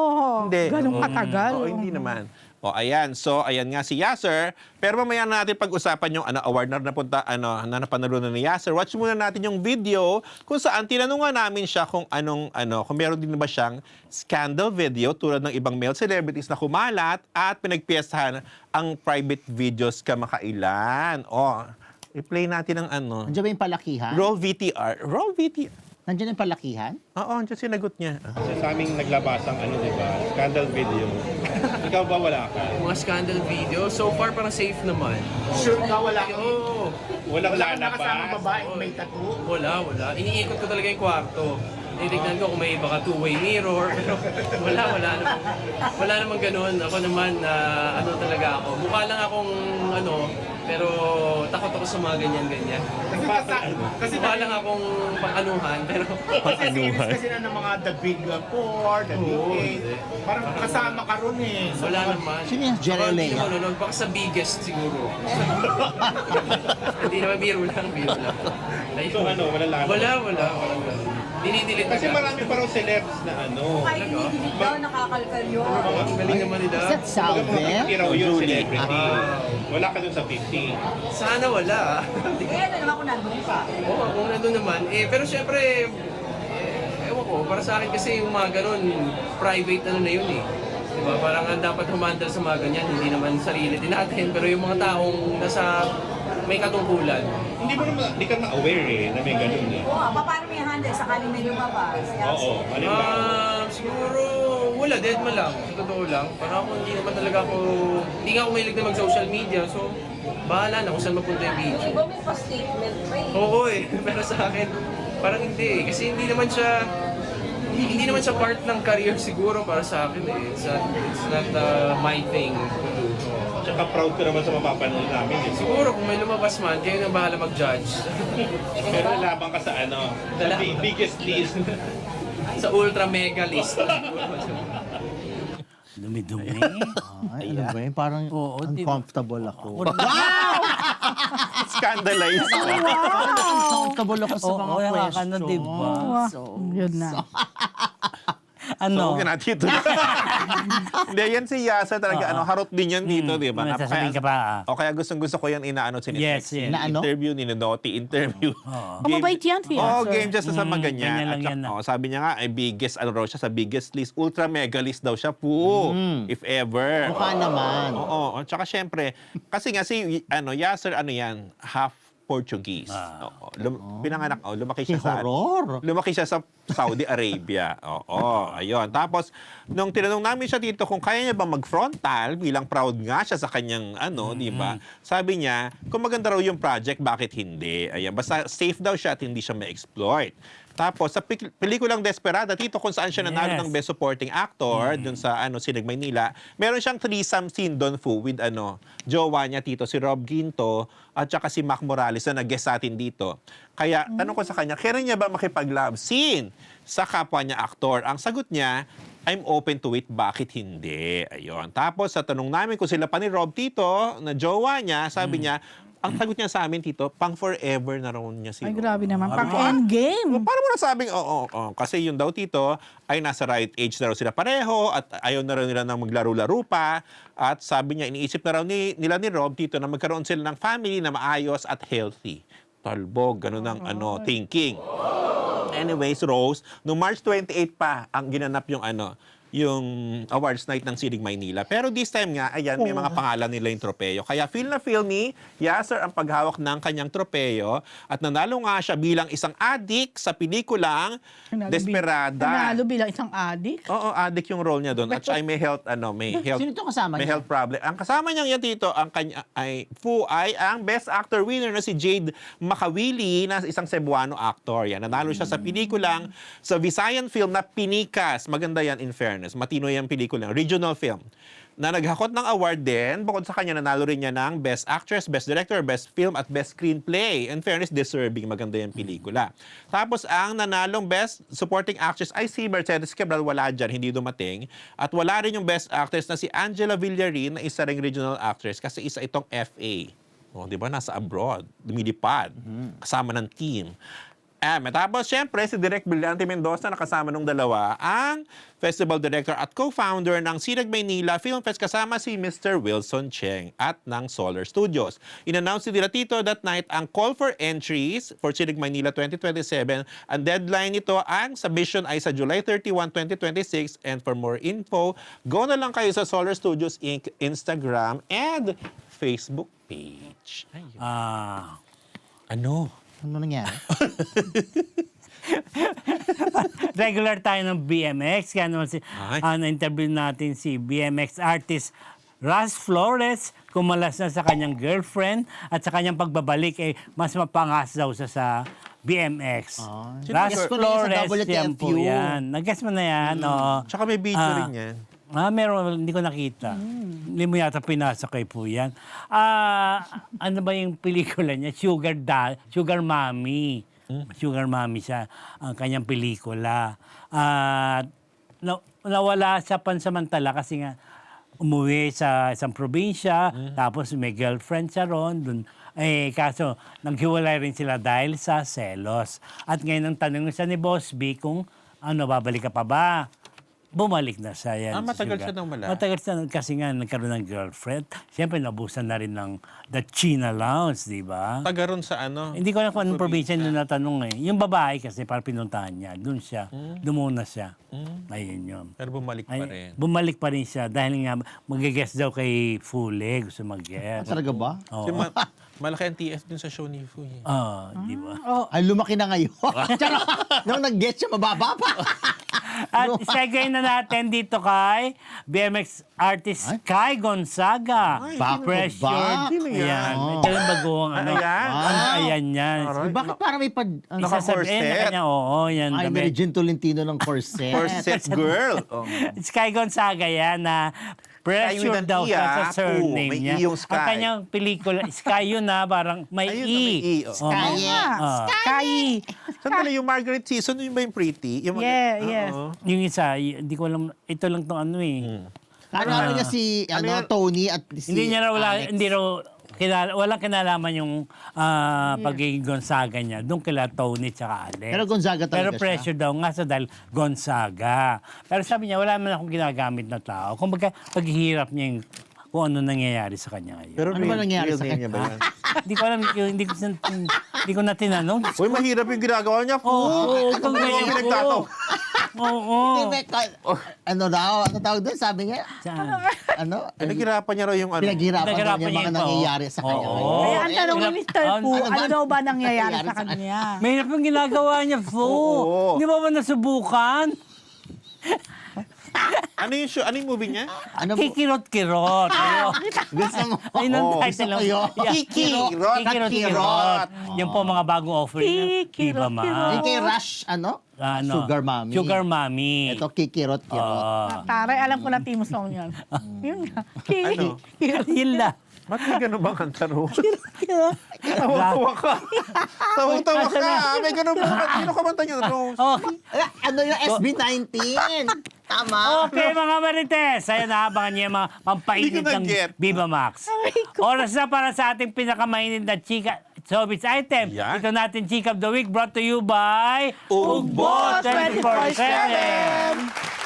Hindi. ganun katagal. Oo, hindi naman. O, ayan. So, ayan nga si Yasser. Pero mamaya na natin pag-usapan yung award na napunta, na napanalunan ni Yasser. Watch muna natin yung video kung saan tinanungan namin siya kung kung meron din ba siyang scandal video tulad ng ibang male celebrities na kumalat at pinagpiestahan ang private videos kamakailan. O, i-play natin ang Nandiyan ba yung palakihan? Roll VTR. Roll VTR. Nandiyan yung palakihan? Oo, andiyan sinagot niya. Sa aming naglabas ang di ba, scandal video. Ikaw ba wala ka? Mga scandal video, so far parang safe naman. Sure ka, wala kang Oo. Walang wala kang nakasama lalabas? babaeng may tattoo? Wala. Iniikot ko talaga yung kwarto. Titignan ko kung may baka two-way mirror. Pero wala namang ganun. Ako naman, ano talaga ako. Mukha lang akong pero takot ako sa mga ganyan-ganyan. Kasi Mukha lang akong pang-anuhan, pero series kasi na ng mga The Big Four, The Big Oo, Eight. hindi. Parang kasama ka ron eh. So, wala naman. Sino yan? Jerry Baka hindi Olea? naman nanonood. Baka sa biggest siguro. Hindi naman, biro lang. Ayun. So ano, wala lalabas? Wala. Dinidelete Kasi agad. marami pa raw celebs na ano. Kahit hindi daw nakakalkal yun. Ang galing naman nila. Is that Mga Salve? 50 raw yung Julie? celebrity. Wala ka dun sa 50. Sana wala. Eh, ano naman kung nandun ka? Oo, kung nandun naman. Pero syempre, ewan ko, para sa akin kasi yung mga ganun, private na yun eh. Diba? Parang ang dapat humandal sa mga ganyan, hindi naman sarili din natin. Pero yung mga taong nasa may katungkulan. Hindi ka na-aware eh, na may ganun eh. Oo, paano may handle sakaling may lumabas? Oo, halimbawa. Siguro, wala, dead man lang. Sa totoo lang. Parang ako, hindi naman talaga ako, hindi nga ako mahilig na mag-social media. So, bahala na kung saan mapunta yung video. Iba may pa-statement pa eh. Oo eh, pero sa akin, parang hindi eh. Kasi hindi naman siya part ng career siguro para sa akin eh. It's not my thing to do. Tsaka proud ka naman sa mapapanood namin eh. Siguro kung may lumabas man, kayo na bahala mag-judge. Pero labang ka sa ano, sa biggest list. Sa ultra mega list. Dumi-dumi. Ay, ano ba yun? Parang Oo, di- uncomfortable ako. Scandalized. Uncomfortable ako sa Oo, mga kaya question. ka na, diba? So, Yun na. Ano? So, natin ito. Hindi, yan si Yasa talaga, harot din yan dito, di ba? May sasabihin ka pa. O kaya gustong-gusto ko yan inaano Yes, yes. Na ano? Interview, ninodoti interview. Mabait yan si Oh, Yasa. game just sa mga ganyan ganyan. lang At yan na. sabi niya nga, ay biggest, ano raw siya, sa biggest list, ultra mega list daw siya po. If ever. mukha naman. Oo, at saka syempre, kasi nga si Yasser, yan, half Portuguese. Oo. Pinanganak, lumaki Si siya sa horror. lumaki siya sa Saudi Arabia. Oo, ayun. Tapos, nung tinanong namin siya dito kung kaya niya ba mag-frontal, bilang proud nga siya sa kanyang di ba? Sabi niya, kung maganda raw yung project, bakit hindi? Ayan, basta safe daw siya at hindi siya ma-exploit. Tapos, sa pelikulang Desperada, dito kung saan siya nanalo Yes. ng Best Supporting Actor, dun sa Sinag Maynila, meron siyang threesome scene doon with jowa niya tito, si Rob Ginto, at saka si Mac Morales na nag-guest sa atin dito. Kaya, tanong ko sa kanya, kaya niya ba makipag-love scene sa kapwa niya aktor? Ang sagot niya, I'm open to it, bakit hindi? Ayun. Tapos, sa tanong namin kung sila pa ni Rob Tito, na jowa niya, sabi niya, ang sagot niya sa amin, Tito, pang forever na raw niya si Ay, Rob. grabe naman. Pang Ano? endgame. Paano mo nasabing, oo. Kasi yun daw, Tito, ay nasa right age na raw sila pareho at ayaw na raw nila nang maglaro-laro pa. At sabi niya, iniisip na raw nila ni Rob, Tito, na magkaroon sila ng family na maayos at healthy. Talbog, ganun ang thinking. Anyways, Rose, no March 28 pa ang ginanap yung awards night ng Silig Maynila. Pero this time nga, ayan, may mga pangalan nila yung tropeyo. Kaya feel na feel ni Yasser ang paghawak ng kanyang tropeyo at nanalo nga siya bilang isang adik sa pelikulang Desperada. Nanalo bilang isang adik. Oo, adik yung role niya doon. At siya ay may health, Sino itong kasama may niya? health problem. Ang kasama niya yan dito, ang kanya ay ang Best Actor winner na si Jade Makawili na isang Cebuano actor. Yan, nanalo siya sa pelikulang sa Visayan film na Pinikas. Maganda yan in fairness. Matino yung pelikula, regional film. Na naghakot ng award din, bukod sa kanya, nanalo rin niya ng Best Actress, Best Director, Best Film, at Best Screenplay. In fairness, deserving, maganda yung pelikula. Tapos, ang nanalong Best Supporting Actress ay si Mercedes Cabral, wala dyan, hindi dumating. At wala rin yung Best Actress na si Angela Villarin, na isa ring regional actress, kasi isa itong FA. O, di ba, nasa abroad, lumilipad, kasama ng team. Tapos, syempre, si Direk Brillante Mendoza na kasama nung dalawa, ang festival director at co-founder ng Sinag Maynila Film Fest kasama si Mr. Wilson Cheng at ng Solar Studios. In-announce nila Tito that night ang call for entries for Sinag Maynila 2027. Ang deadline nito, ang submission ay sa July 31, 2026. And for more info, go na lang kayo sa Solar Studios Inc. Instagram and Facebook page. Ah, Ano? Ano nangyari? Regular tayo ng BMX. Kaya naman Ay. na-interview natin si BMX artist Ras Flores. Kumalas na sa kanyang girlfriend at sa kanyang pagbabalik, mas mapangas daw sa BMX. Ras Guess ko na yun sa Flores, yan po WTFU. yan. Nag-guess mo na yan, no? Tsaka may video rin yan. Meron, hindi ko nakita. Hindi mo yata pinasakay po yan. Ano ba yung pelikula niya? Sugar Mommy. Sugar Mommy siya, ang kanyang pelikula. Nawala sa pansamantala kasi nga umuwi sa isang probinsya, tapos may girlfriend siya ron. Kaso naghiwalay rin sila dahil sa selos. At ngayon ang tanong siya ni Boss B kung babalik ka pa ba? Bumalik na siya yan. Matagal Sugar. siya nang wala? Matagal siya kasi nga nagkaroon ng girlfriend. Siyempre nabusan na rin ng the China Lounge, di ba? Taga ron sa ano? Hindi ko alam kung anong probinsya nyo natanong eh. Yung babae kasi para pinuntahan niya, doon siya, dumuna siya. Ayun yun. Pero bumalik pa rin. Bumalik pa rin siya dahil nga mag-guest daw kay Fule, gusto mag-guest. Talaga ba? Kasi malaki ang TF din sa show ni Fu. Di ba? Ay, lumaki na ngayon. Charot! Nung nag-get siya, mababa pa. At segue na natin dito kay BMX artist Kai Gonzaga. back to Pressured. back. Sino yan? Ayan. Ito yung bagoong ano. yan? Ayan yan. Bakit parang may Isasabihin na kanya, oo, yan. Ay, damit. Mary Jane Tolentino ng corset. Corset girl. Oh. Sky Gonzaga yan na pressure Sky with an daw E, siya sa ah. surname May niya. E yung Sky. Ang kanyang pelikula, Sky yun na, parang may Ayun E. na, may E, oh. Sky, Sky. Sandali, yung Margaret Season, yung ba yung pretty? Yung Yes. Oo. Yung isa, hindi ko alam, ito lang tong ano eh. Ano niya si Tony at si Hindi niya raw, Alex. hindi raw, walang kinalaman yung pagiging Gonzaga niya. Doon kila Tony tsaka Alex. Pero Gonzaga talaga Pero siya. pressure daw nga sa dahil Gonzaga. Pero sabi niya, wala man akong ginagamit na tao. Kung paghihirap niya yung kung ano nangyayari sa kanya ngayon. Pero Ano ba nangyari real sa name niya ba yan? Hindi ko alam, hindi ko na tinanong. Uy, mahirap yung ginagawa niya. Oo, Ano ba yung pinagtataw? Oo. Hindi, ano daw? Ano tawag doon? Sabi nga, Saan? ano? Pinaghirapan niya raw yung ano. Pinaghirapan daw Pinaghirapan niya yung niya mga ito. nangyayari sa kanya. Oo. ngayon. Kaya ang tanong ni Mr. Fu, Ano ano daw ba nangyayari sa kanya? Mahirap yung ginagawa niya, Fo. Oo. Di ba nasubukan? Ano yung show? Ano yung movie niya? Ano po? Kikirot-kirot. Gusto mo? Ayun ang Oo, title gusto ko yun. Kikirot. Kikirot-kirot. Yung po mga bagong offering. Diba, ma? Yung kay Rush, ano? Sugar Mommy. Sugar Mommy. Ito, kikirot-kirot. Taray, alam ko na team song yun. Yun nga. Ano? Yun lang. Ba't may ganun bang kanta ro? Tawang-tawa ka. Tawang-tawa ka. May ganun bang kanta? Sino kumanta niyo, Rose? Oh, Ano yung SB19? Tama. okay, mga Marites. Ayun, naabangan niyo yung mga pampainit Hindi ko ng na-get. Viva Max. Oras na para sa ating pinakamainit na chika showbiz item. Yan. Ito natin Chika of the Week brought to you by Ugbo 24/7.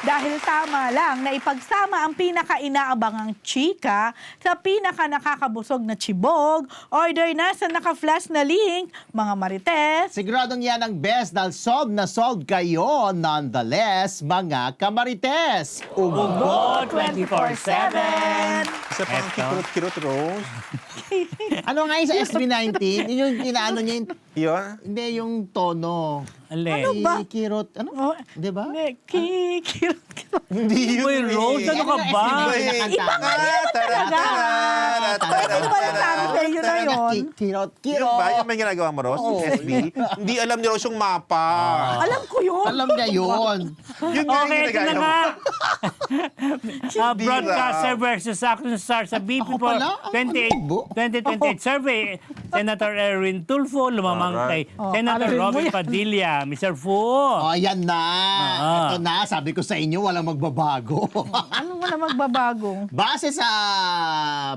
Dahil tama lang na ipagsama ang pinaka-inaabangang chika sa pinaka-nakakabusog na chibog, order na sa naka-flash na link, mga Marites. Siguradong yan ang best dahil solved kayo. Nonetheless, mga kamarites. Ugbo 24/7. Isa pang kirot-kirot, Rose. Ano nga yung sa SB19? Yun yung inaano niya yung... Yun. Hindi, yung tono. Ano ba? Kirot, ano? Oh, Di ba? Kikirot. Hindi yun. Uy, Rose, ano ka ba? Ano ba nagsabi sa inyo na yun? Kirot. Yun ba? Yung may ginagawa mo, Rose? Yung SB? Hindi alam ni Rose yung mapa. Alam ko yun. Alam niya yun. Yun nga yung Okay, ito na ginagaya mo. nga. Hindi Broadcaster lang. versus action star sa BP Ako for pala? Ang ano, 2028 survey. Senator Erwin Tulfo lumamang kay Senator alamin mo Robin yan. Padilla. Mr. Fu. Oh, yan na. Ito na, sabi ko sa inyo, walang magbabago. Ano mo na magbabago? Base sa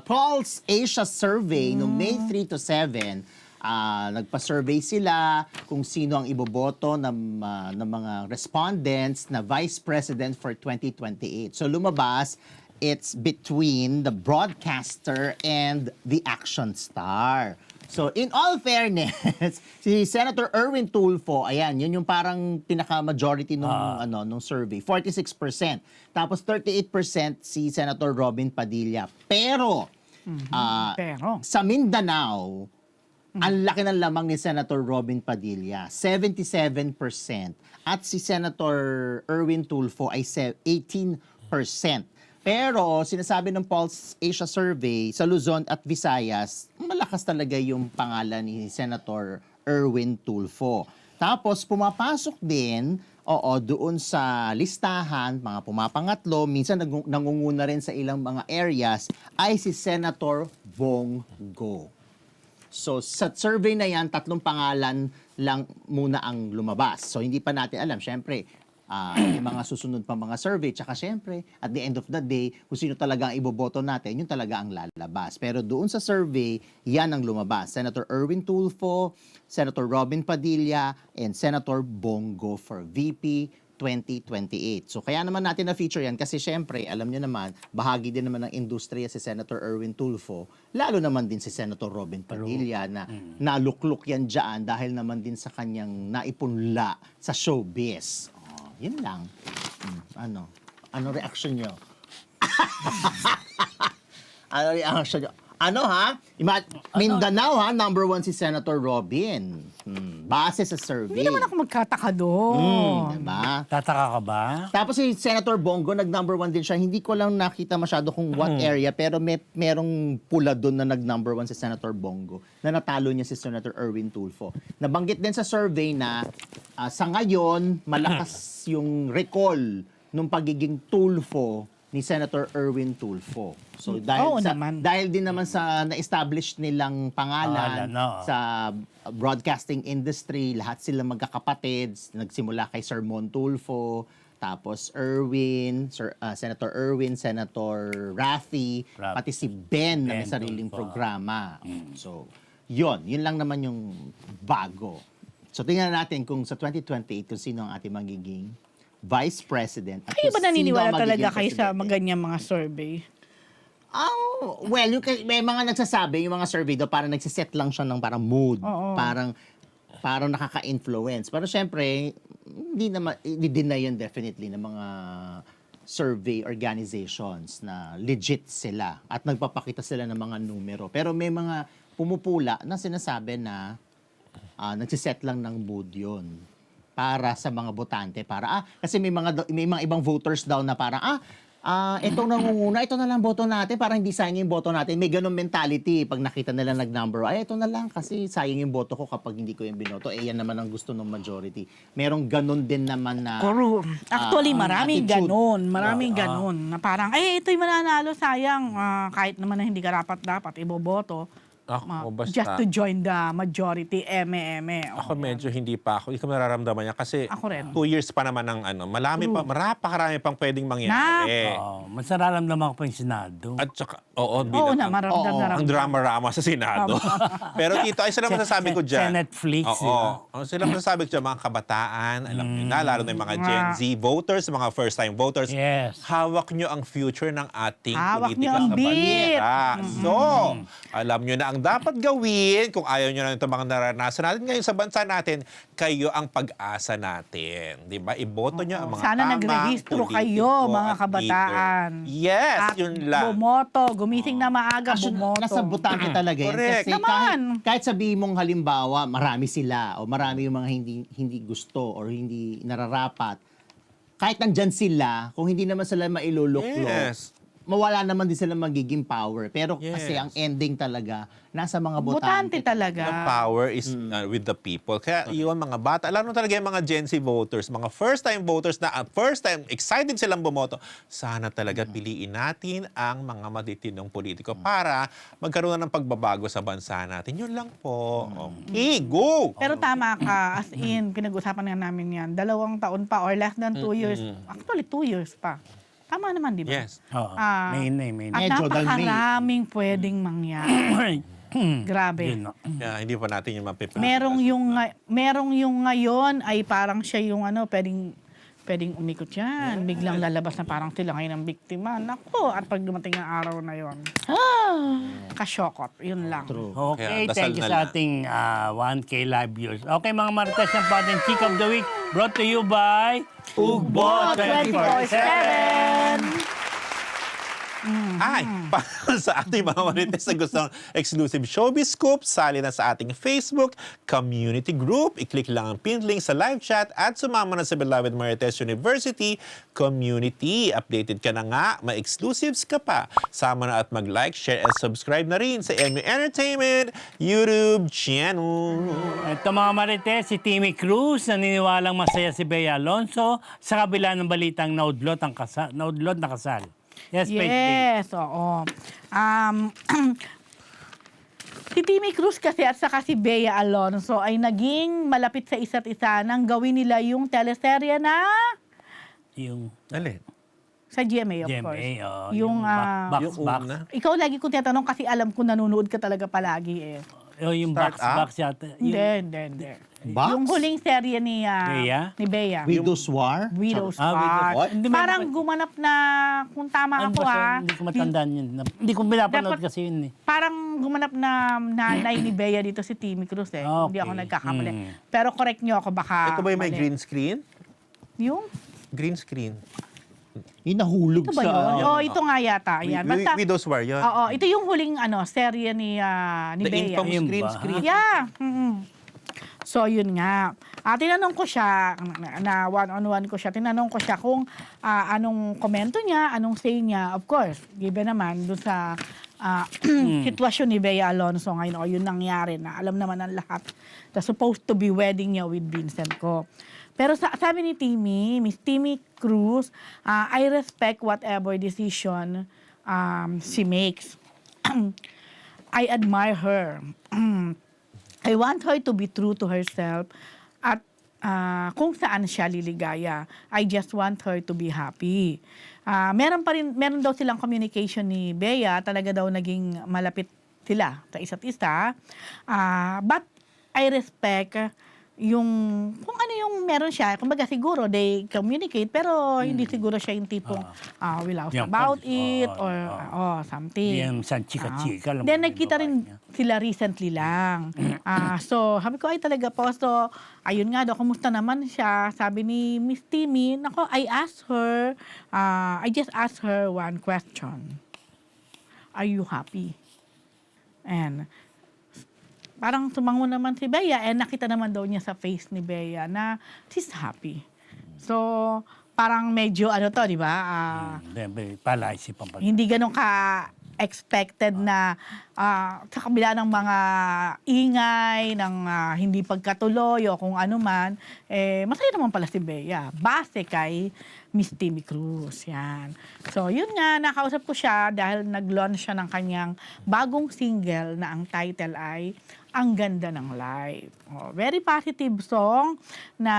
Pulse Asia Survey noong May 3 to 7, nagpa-survey sila kung sino ang iboboto ng mga respondents na Vice President for 2028. So lumabas, it's between the broadcaster and the action star. So in all fairness, si Senator Erwin Tulfo, ayan, yun yung parang pinaka-majority nung survey, 46%. Tapos 38% si Senator Robin Padilla. Pero Pero? sa Mindanao, Ang laki ng lamang ni Senator Robin Padilla, 77%. At si Senator Erwin Tulfo ay 18%. Pero sinasabi ng Pulse Asia Survey sa Luzon at Visayas, malakas talaga yung pangalan ni Senator Erwin Tulfo. Tapos pumapasok din, doon sa listahan, mga pumapangatlo, minsan nangunguna rin sa ilang mga areas, ay si Senator Bongo. So sa survey na yan, 3 pangalan lang muna ang lumabas. So hindi pa natin alam, syempre, yung mga susunod pa mga survey, tsaka syempre, at the end of the day, kung sino talaga ang iboboto natin, yun talaga ang lalabas. Pero doon sa survey, yan ang lumabas. Senator Erwin Tulfo, Senator Robin Padilla, and Senator Bongo for VP 2028. So kaya naman natin na-feature yan kasi syempre, alam nyo naman, bahagi din naman ng industriya si Senator Erwin Tulfo, lalo naman din si Senator Robin Padilla na naluklok yan dyan dahil naman din sa kanyang naipunla sa showbiz. Yun lang. Ano reaction nyo? Ano reaction nyo? Mindanao number 1 si Senator Robin. Base sa survey. Hindi naman ako magkataka doon. Diba? Tataka ka ba? Tapos si Senator Bongo, nag-number 1 din siya. Hindi ko lang nakita masyado kung what area, pero merong pula doon na nag-number 1 si Senator Bongo, na natalo niya si Senator Erwin Tulfo. Nabanggit din sa survey na sa ngayon, malakas yung recall nung pagiging Tulfo ni Senator Erwin Tulfo. So dahil din naman sa na-establish nilang pangalan sa broadcasting industry, lahat sila magkakapatid, nagsimula kay Sir Mon Tulfo, tapos Senator Erwin, Senator Raffy, pati si Ben na may sariling programa. So, yun lang naman yung bago. So tingnan natin kung sa 2028 kung sino ang ating magiging Vice President. At Kayo ba kung naniniwala sino ang talaga magiging kayo sa presidente. maganyang mga survey? Well, may mga nagsasabi, yung mga survey daw, parang nagsiset lang siya ng parang mood. Oo. Parang nakaka-influence. Pero syempre, hindi deny yun definitely ng mga survey organizations na legit sila at nagpapakita sila ng mga numero. Pero may mga pumupula na sinasabi na nagsiset lang ng mood yun para sa mga botante. Kasi may mga ibang voters daw na parang, itong nangunguna, ito na lang boto natin para hindi sayang yung boto natin. May ganun mentality pag nakita nila nag-number. Ito na lang kasi sayang yung boto ko kapag hindi ko yung binoto. Yan naman ang gusto ng majority. Merong ganun din naman na Actually, maraming attitude. ganun. Maraming ganun. Na parang, ito'y mananalo, sayang. Kahit naman na hindi ka dapat iboboto. Just to join the majority, eme. Ako medyo hindi pa ako. Hindi ko nararamdaman niya kasi Ako rin. 2 years pa naman ng marami pang pwedeng mangyari. Mas nararamdaman ko pa yung Senado. At saka, Oo bilang na, maramdam. ang drama-rama sa Senado. Pero dito, ay sila masasabi ko dyan. Netflix. Sila masasabi ko dyan, mga kabataan, alam nyo na, lalo na yung mga Gen Z voters, mga first-time voters, Yes. hawak nyo ang future ng ating Hawak nyo politika ang sa beat. bansa. So, alam nyo na ang dapat gawin, kung ayaw nyo na itong mga naranasan natin ngayon sa bansa natin, kayo ang pag-asa natin. Di ba? Iboto nyo ang mga Sana tamang nagrehistro politiko kayo, mga at kabataan. leader. Yes, At yun lang. bumoto, gumising na maaga, bumoto. Nasa botante talaga yan. Correct. Kasi Naman. kahit sabihin mong halimbawa, marami sila o marami yung mga hindi gusto or hindi nararapat, kahit nandyan sila, kung hindi naman sila mailuluklok, Yes. mawala naman din sila magiging power. Pero Yes. kasi ang ending talaga, nasa mga Botante botante. talaga. The power is with the people. Kaya yun, mga bata, alam mo talaga yung mga Gen Z voters, mga first-time voters na first time excited silang bumoto, sana talaga piliin natin ang mga matitinong politiko para magkaroon na ng pagbabago sa bansa natin. Yun lang po. Okay, go! Pero tama ka, as in, pinag-usapan nga namin yan, 2 taon pa or less than 2 years. Actually, 2 years pa. Tama naman, di ba? Yes. Oo. Ah, May. At Medyo napakaraming pwedeng mangyari. Grabe. Yun, no? Yeah, hindi pa natin yung mapipilitan. Merong yung ngayon ay parang siya yung pwedeng umikot yan. Biglang lalabas na parang sila ngayon ang biktima. Naku, at pag dumating ang araw na yon, kasyokot. Yun lang. True. Okay, Kaya, dasal thank you na sa lang. ating 1K live viewers. Okay, mga Marites, ang ating Chick of the Week brought to you by Ugbo 24/7. Ay, para sa ating mga marites na gusto ng exclusive showbiz scoop, sali na sa ating Facebook community group. I-click lang ang pinned link sa live chat at sumama na sa Beloved Marites University community. Updated ka na nga, may exclusives ka pa. Sama na at mag-like, share, and subscribe na rin sa MU Entertainment YouTube channel. Ito mga marites, si Timmy Cruz, naniniwalang masaya si Bea Alonso sa kabila ng balitang naudlot na kasal. Yes, Paige. Yes, oo. Si Timmy Cruz kasi at saka si Bea Alonso ay naging malapit sa isa't isa nang gawin nila yung teleserye na Yung Alin? sa GMA, of GMA, course. oh, Yung, box, yung box. una. Ikaw lagi kong tinatanong kasi alam ko nanonood ka talaga palagi eh. Oh, yung Start box, up? box yata. Hindi. Box? Yung huling serye ni Bea? Bea. Widow's War? Widow's Ah, War. Widow's War? Hindi, Parang gumanap na, kung tama Ano ako ba siya? ha, Hindi ko matandaan yun. Hindi ko pinapanood Dapat- kasi yun eh. parang gumanap na nanay ni Bea dito si Timmy Cruz eh. Okay. Hindi ako nagkakamali. Mm. Pero correct nyo ako baka Ito ba yung may mali. green screen? Yung? Green screen. Inahulog Ito ba sa... yun? Oo, ito nga yata. Ayan. Basta, Widow's War yun. oo, ito yung huling serye ni The Bea. infamous Ayun green ba? screen. Yeah. So, yun nga. Tinanong ko siya, na one-on-one ko siya, tinanong ko siya kung anong komento niya, anong say niya. Of course, given naman doon sa sitwasyon ni Bea Alonso ngayon, o yun nangyari na alam naman ng lahat. The supposed to be wedding niya with Vincent ko. Pero sabi ni Timmy, Miss Timmy Cruz, I respect whatever decision she makes. I admire her. I want her to be true to herself at kung saan siya liligaya. I just want her to be happy. Meron daw silang communication ni Bea, talaga daw naging malapit sila sa isa't isa. But I respect yung kung ano yung meron siya. Kumbaga siguro they communicate pero hindi siguro siya yung tipong will out Yung about pag- it or something. Yung san chika-chika lang. Then nagkita rin sila recently lang. So sabi ko ay talaga po. So ayun nga daw, kumusta naman siya? Sabi ni Miss Timmy, nako, I just asked her one question. Are you happy? And parang sumango naman si Bea and nakita naman daw niya sa face ni Bea na she's happy. So parang medyo di ba? Palaisipan pa. Hindi ganun ka-expected na sa kabila ng mga ingay, ng hindi pagkatuloy o kung ano man, masaya naman pala si Bea. Base kay Miss Timmy Cruz. Yan. So, yun nga, nakausap ko siya dahil nag-launch siya ng kanyang bagong single na ang title ay Ang Ganda ng Life. Very positive song na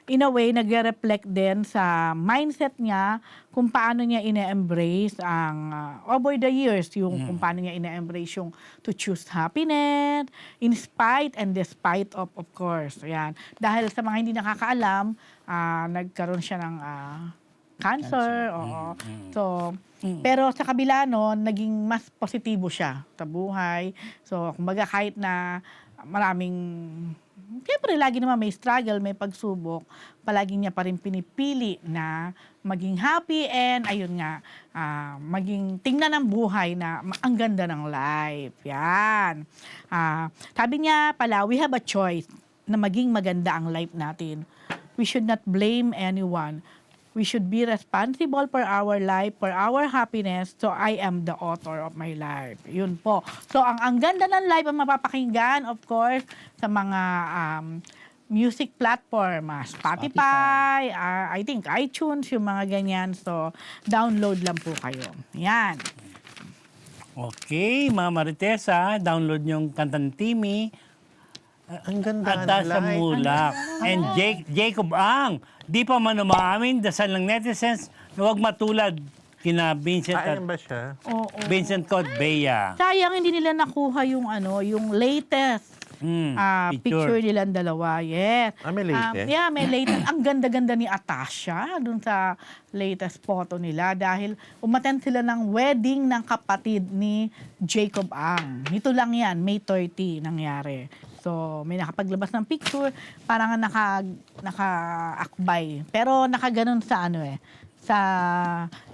in a way nagre-reflect din sa mindset niya kung paano niya ine-embrace ang over the years, yung kung paano niya ine-embrace yung to choose happiness in spite and despite of course. Yan. Dahil sa mga hindi nakakaalam, nagkaroon siya ng cancer. Oo. So, pero sa kabila nun, naging mas positibo siya sa buhay. So, kumbaga kahit na maraming, siyempre lagi naman may struggle, may pagsubok, palagi niya pa rin pinipili na maging happy and ayun nga, maging tingnan ng buhay na ang ganda ng life. Yan. Sabi niya pala, we have a choice na maging maganda ang life natin. We should not blame anyone. We should be responsible for our life, for our happiness. So, I am the author of my life. Yun po. So, ang ganda ng life ang mapapakinggan, of course, sa mga music platform, Spotify, I think iTunes, yung mga ganyan. So, download lang po kayo. Yan. Okay, mga Marites, download yung kantang Timmy. Ang ganda At sa mulak. And Jacob Ang, di pa man umaamin, dasal ng netizens na huwag matulad kina Vincent at Ayan ba siya? Oo. Vincent Cod Bea. Sayang hindi nila nakuha yung yung latest picture nilang dalawa. Yes. May latest? Yeah, may latest. Ang ganda-ganda ni Atasha dun sa latest photo nila dahil umattend sila ng wedding ng kapatid ni Jacob Ang. Nito lang yan, May 30 nangyari. So, may nakapaglabas ng picture, parang naka-akbay. Pero nakaganon sa sa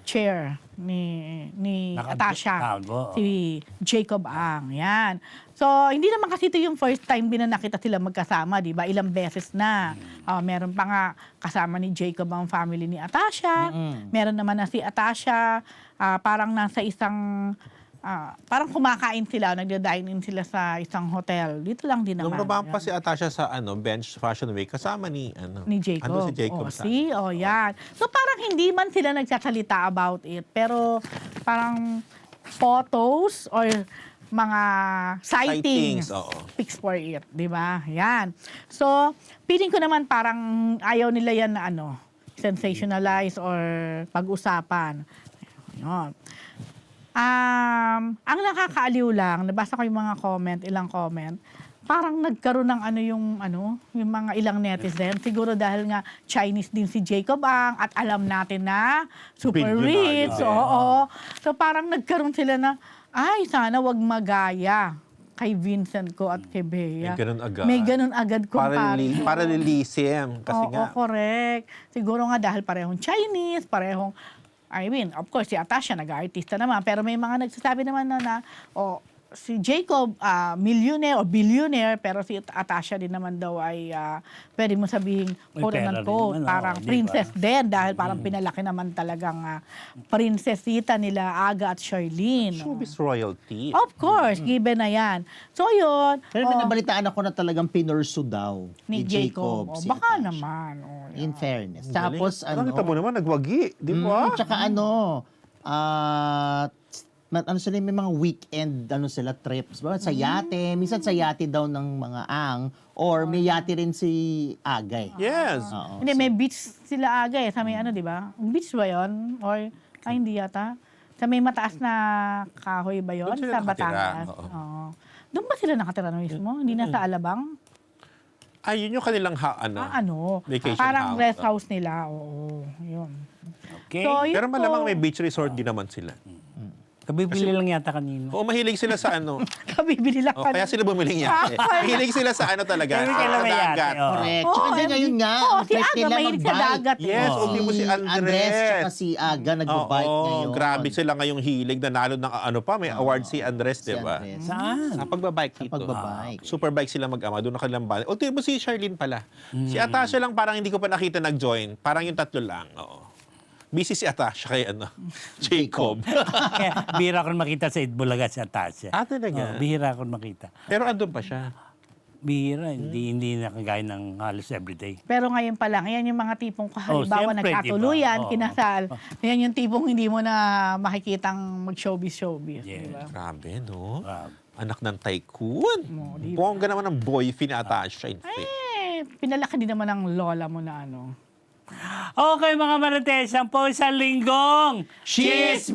chair ni Atasha, Nakago. si Jacob Ang. Yan. So, hindi naman kasi ito yung first time din na nakita sila magkasama, di ba? Ilang beses na. Meron pa nga kasama ni Jacob ang family ni Atasha. Meron naman na si Atasha, parang nasa isang, parang kumakain sila, nagda-dine-in sila sa isang hotel. Dito lang din naman. Nung lumampas pa Yan. si Atasha sa Bench Fashion Week, kasama ni Ni Jacob. Ano si Jacob sa? Yan. So parang hindi man sila nagsasalita about it, pero parang photos or mga sightings, Sightings, oo. speaks for it, di ba? Yan. So, feeling ko naman parang ayaw nila yan na sensationalize or pag-usapan. Yan. Ang nakakaaliw lang, nabasa ko yung mga comment, ilang comment, parang nagkaroon ng yung mga ilang netizen. Siguro dahil nga Chinese din si Jacob Ang at alam natin na super Billionaire rich. din. Oo. So parang nagkaroon sila na, ay, sana wag magaya kay Vincent ko at kay Bea. May ganun agad. May ganun agad comparison. Para lilisim. Kasi Oo, nga, correct. Siguro nga dahil parehong Chinese, of course, si Atasha nag-artista naman, pero may mga nagsasabi naman na si Jacob, millionaire o billionaire, pero si Atasha din naman daw ay, pwede mo sabihin, May quote pera and rin quote, naman, parang di ba? princess din, dahil parang pinalaki naman talagang prinsesita nila Aga at Charlene. showbiz royalty. Of course, given na yan. So yun, Pero may nabalitaan ako na talagang pinursu daw ni Jacob. si Baka Atasha. naman. In fairness. Galing. Tapos Nakita mo naman, nagwagi. Di ba? Tsaka sila may mga weekend sila trips ba sa yate, minsan sa yate daw ng mga Ang or may yate rin si Agay. Yes. Oo. Hindi, may beach sila Aga sa may di ba? Beach ba yun? Or, hindi yata. Sa may mataas na kahoy ba yun? Doon sila Sa nakatira, Batangas. oo. Oo. Doon ba sila nakatira na mismo? Hindi na sa Alabang? Ay, yun yung kanilang vacation Parang house. rest house nila. Oo, yun. Okay. So, yun Pero malamang po. may beach resort din naman sila. Kabibili lang yata kanina. Oo, mahilig sila sa Kabibili lang kaya sila bumiling yate. Mahilig sila sa talaga. Pero Sa kailan may yate, dagat. oo. Correct. Oo, Tsaka din ngayon nga, Oo, ang si trip Aga nila mahilig sa mag-bike. dagat. Yes, ultimo si Andres. Tsaka si Aga nagbabike Oo, ngayon. grabe sila ngayong hilig. Nanalo ng may award si Andres, Si di ba? Andres. Saan? Sa pagbabike Sa dito. pagbabike. Superbike sila mag-ama. Doon na kanilang balik. Ultimo si Charlene pala. Si Atasha lang parang hindi ko pa nakita nag-join. Parang yung tatlo lang. Oo. Busy si Atasha kay Jacob. Kaya bihira ko makita sa Itbulaga si Atasha. Talaga? Bihira ko makita. Pero andun pa siya. Bihira, hindi nakagaya ng halos everyday. Pero ngayon pa lang, yan yung mga tipong halimbawa siyempre, nagkatuluyan, diba? Oo. kinasal. Yan yung tipong hindi mo na makikitang mag-showbiz. Yeah. Diba? Grabe, no? Grabe. Anak ng tycoon. di ba? Bongga naman ng boyfriend ni Atasha. In fact. Pinalaki din naman ng lola mo na Okay mga Marites, ang po isang linggong Chismis!